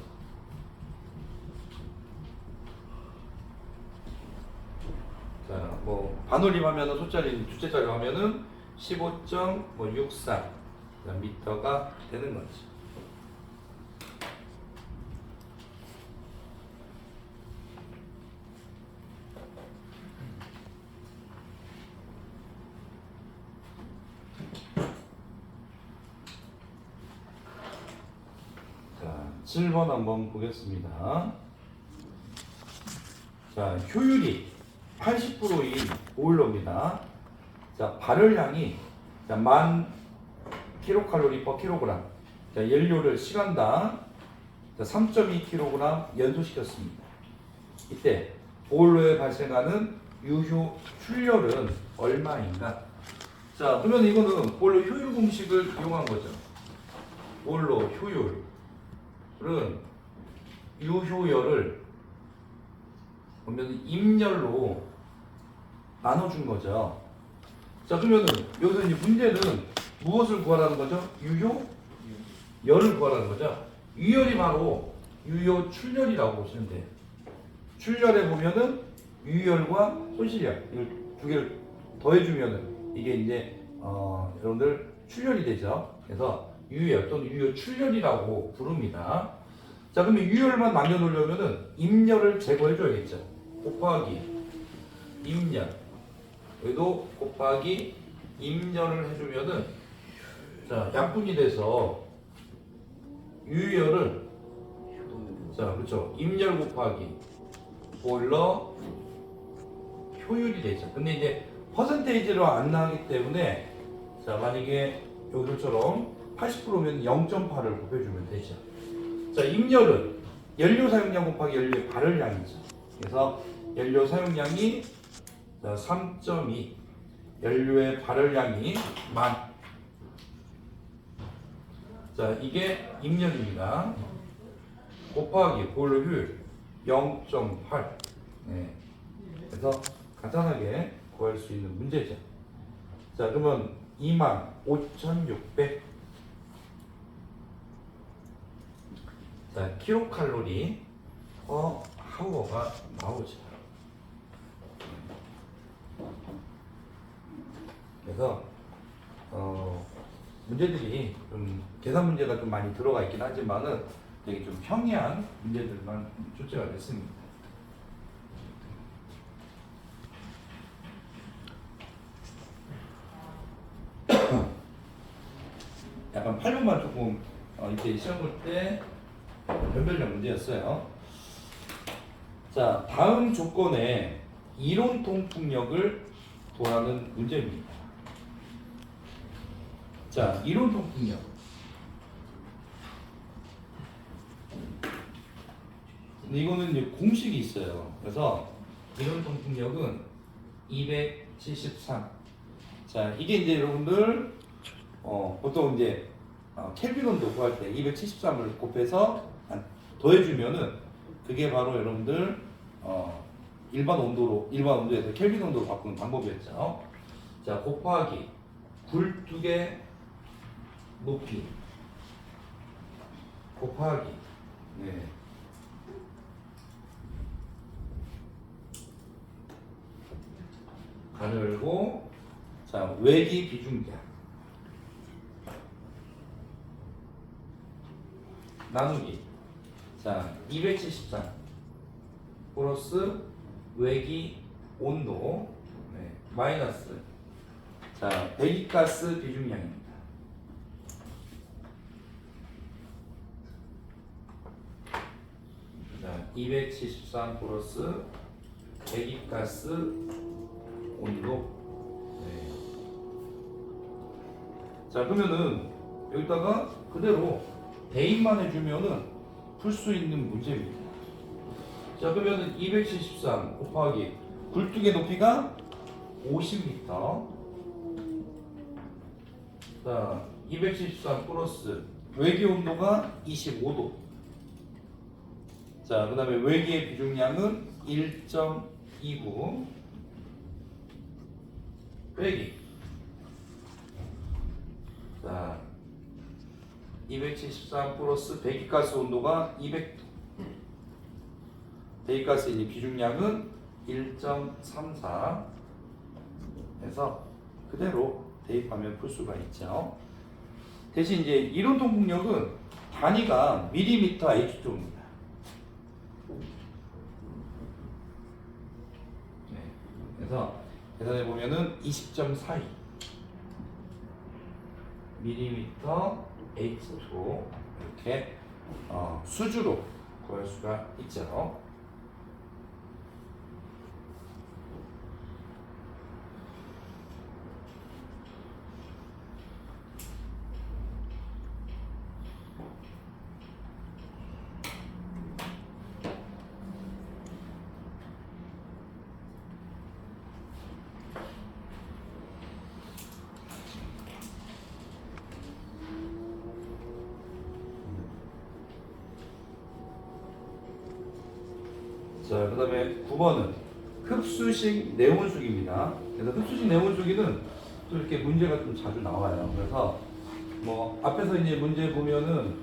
[SPEAKER 1] 자, 뭐 반올림하면은 소짜리 두째짜리 하면은 15.64 미터가 되는 거지. 자, 7번 한번 보겠습니다. 자, 효율이 80%인 보일러입니다. 자, 발열량이 자, 1000 킬로칼로리 per 킬로그램. 자, 연료를 시간당 3.2 킬로그램 연소시켰습니다. 이때 보일러에 발생하는 유효 출혈은 얼마인가? 자, 그러면 이거는 볼로 효율 공식을 이용한 거죠. 볼로 효율은 유효열을 보면 임열로 나눠준 거죠. 자, 그러면은 여기서 이제 문제는 무엇을 구하라는 거죠? 유효열을 구하라는 거죠. 유열이 바로 유효 출열이라고 보시면 돼요. 출열에 보면은 유열과 손실열 이걸 두 개를 더해주면은 이게 이제 여러분들 출열이 되죠. 그래서 유열 또는 유효 출열이라고 부릅니다. 자, 그러면 유열만 남겨놓으려면은 임열을 제거해줘야겠죠. 곱하기 임열 여기도 곱하기 임열을 해주면은 자 약분이 돼서 유열을 자 그렇죠 임열 곱하기 볼러 효율이 되죠. 근데 이제 퍼센테이지로 안 나가기 때문에 자 만약에 여기처럼 80%면 0.8을 곱해주면 되죠. 자 임열은 연료 사용량 곱하기 연료의 발열량이죠. 그래서 연료 사용량이 3.2 연료의 발열량이 만. 자 이게 임열입니다. 곱하기 보일러 효율 0.8. 네. 그래서 간단하게 구할 수 있는 문제죠. 자 그러면 25,600 자 킬로칼로리 퍼 하워가 나오죠. 그래서 문제들이 좀 계산 문제가 좀 많이 들어가 있긴 하지만은 되게 좀 평이한 문제들만 출제가 됐습니다. 약간 8번만 조금 이렇게 시험 볼 때 변별력 문제였어요. 자 다음 조건에 이론 통풍력을 구하는 문제입니다. 자, 이론 통풍력. 근데 이거는 이제 공식이 있어요. 그래서 이론 통풍력은 273. 자, 이게 이제 여러분들 보통 이제 켈빈 온도 구할 때 273을 곱해서 더해주면은 그게 바로 여러분들 일반 온도에서 켈빈 온도로 바꾸는 방법이었죠. 자, 곱하기 굴뚝의 높이 곱하기 네. 가로 열고 자 외기 비중량 나누기 자 273 플러스 외기 온도 네. 마이너스 자 배기가스 비중량입니다. 자 273 플러스 배기가스 온도 네. 자 그러면은 여기다가 그대로 대입만 해주면은 풀 수 있는 문제입니다. 자 그러면은 273 곱하기 굴뚝의 높이가 50m 자 273 플러스 외기 온도가 25도 자 그 다음에 외기의 비중량은 1.29 빼기 자 273 플러스 배기가스 온도가 200도 배기가스의 비중량은 1.34 해서 그대로 대입하면 풀 수가 있죠. 대신 이제 이론 통풍력은 단위가 밀리미터 H조입니다. 네. 그래서 계산해 보면은 20.42 밀리미터 H조 이렇게 수주로 구할 수가 있죠. 자, 그 다음에 9번은 흡수식 내온수기입니다. 그래서 흡수식 내온수기는 또 이렇게 문제가 좀 자주 나와요. 그래서 뭐 앞에서 이제 문제 보면은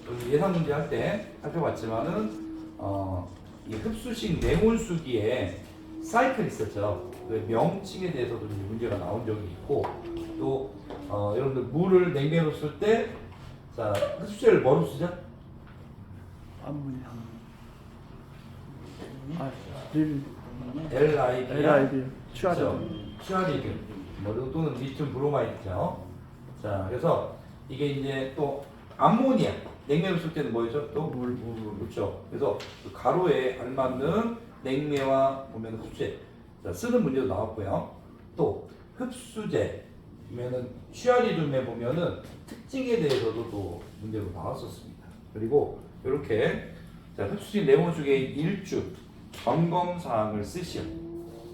[SPEAKER 1] 좀 예상 문제 할 때 살펴봤지만은 이 흡수식 내온수기에 사이클 있었죠. 그 명칭에 대해서도 이제 문제가 나온 적이 있고 또 여러분들 물을 냉면으로 쓸 때 자 흡수제를 뭐로 쓰죠?
[SPEAKER 3] 암모니아. 릴
[SPEAKER 1] LIB
[SPEAKER 3] LIB 취하죠.
[SPEAKER 1] 취하리균 뭐 또는 리튬 브로마이드죠. 자 그래서 이게 이제 또 암모니아 냉매로 쓸 때는 뭐였죠? 또 물 그렇죠. 그래서 그 가로에 알맞는 냉매와 보면 흡수제 자, 쓰는 문제도 나왔고요. 또 흡수제 보면은 취하리륨에 보면은 특징에 대해서도 또 문제로 나왔었습니다. 그리고 이렇게 자, 흡수식 내온수계의 일주 점검 사항을 쓰시오.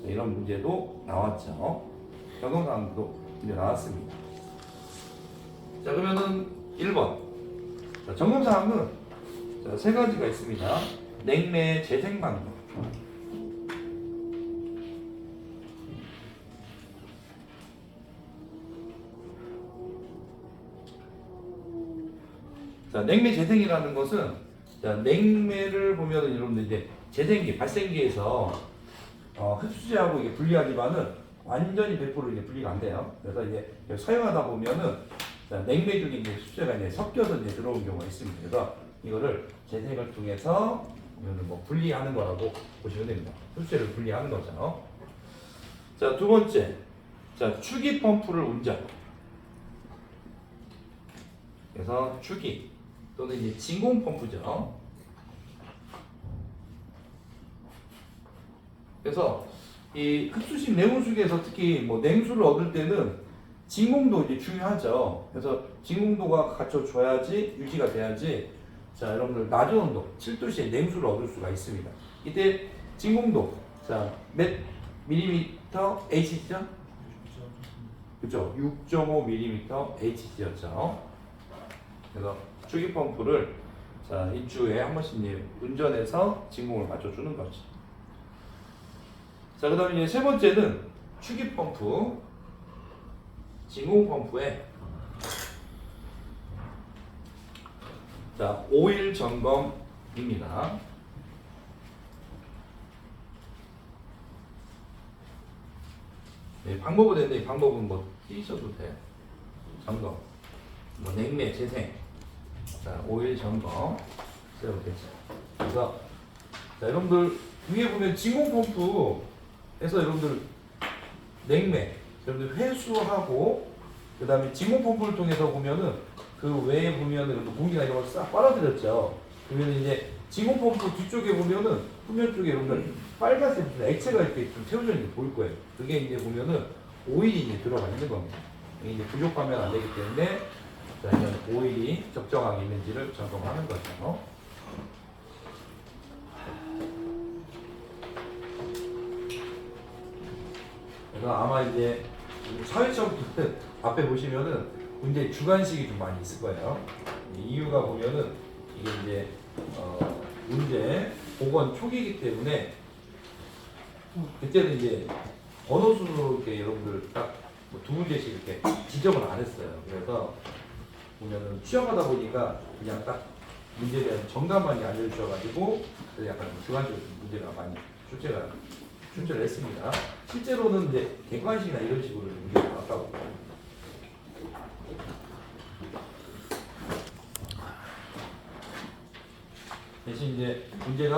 [SPEAKER 1] 이런 문제도 나왔죠. 점검 사항도 문제 나왔습니다. 자 그러면은 1번 자, 점검 사항은 자, 세 가지가 있습니다. 냉매 재생 방법. 자, 냉매 재생이라는 것은 자, 냉매를 보면은 여러분들 이제 재생기, 발생기에서 흡수제하고 이게 분리하지만은 완전히 100% 이게 분리가 안 돼요. 그래서 이제 사용하다 보면은 자, 냉매 중에 이제 흡수제가 이제 섞여서 이제 들어오는 경우가 있습니다. 그래서 이거를 재생을 통해서 뭐 분리하는 거라고 보시면 됩니다. 흡수제를 분리하는 거죠. 자, 두 번째, 자 추기 펌프를 운전. 그래서 추기 또는 이제 진공 펌프죠. 그래서 이 흡수식 내온수기에서 특히 뭐 냉수를 얻을 때는 진공도 이제 중요하죠. 그래서 진공도가 갖춰줘야지 유지가 돼야지. 자 여러분들 낮은 온도 7도씨의 냉수를 얻을 수가 있습니다. 이때 진공도 자 몇 밀리미터 Hg죠? 그죠? 6.5mm Hg였죠. 그래서 추기 펌프를 자 일주에 한 번씩 이제 운전해서 진공을 맞춰주는 거죠. 자 그다음에 이제 세 번째는 추기 펌프, 진공 펌프에 자 오일 점검입니다. 네, 방법은 되는데 이 방법은 뭐 띄셔도 돼요. 점검, 뭐 냉매 재생, 자 오일 점검 써도 되죠. 그래서 자 여러분들 위에 보면 진공 펌프에서 여러분들 냉매, 여러분들 회수하고 그 다음에 진공 펌프를 통해서 보면은 그 외에 보면은 공기나 이런 걸 싹 빨아들였죠. 그러면 이제 진공 펌프 뒤쪽에 보면은 후면 쪽에 여러분들 빨간색 무슨 액체가 이렇게 좀 채워져 있는 게 보일 거예요. 그게 이제 보면은 오일이 이제 들어가 있는 겁니다. 이게 이제 부족하면 안 되기 때문에 자 이제 오일이 적정하게 있는지를 점검하는 거죠. 그래서 아마 이제 사회적 앞에 보시면은 문제 주관식이 좀 많이 있을 거예요. 이유가 보면은 이게 이제 문제 복원 초기이기 때문에 그때는 이제 번호수로 이렇게 여러분들 딱 두 문제씩 이렇게 지정을 안 했어요. 그래서 보면은 취업하다 보니까 그냥 딱 문제에 대한 정답만 알려주셔가지고 약간 주관적인 문제가 많이 출제를 했습니다. 실제로는 이제 객관식이나 이런 식으로 문제가 나왔다고. 대신 이제 문제가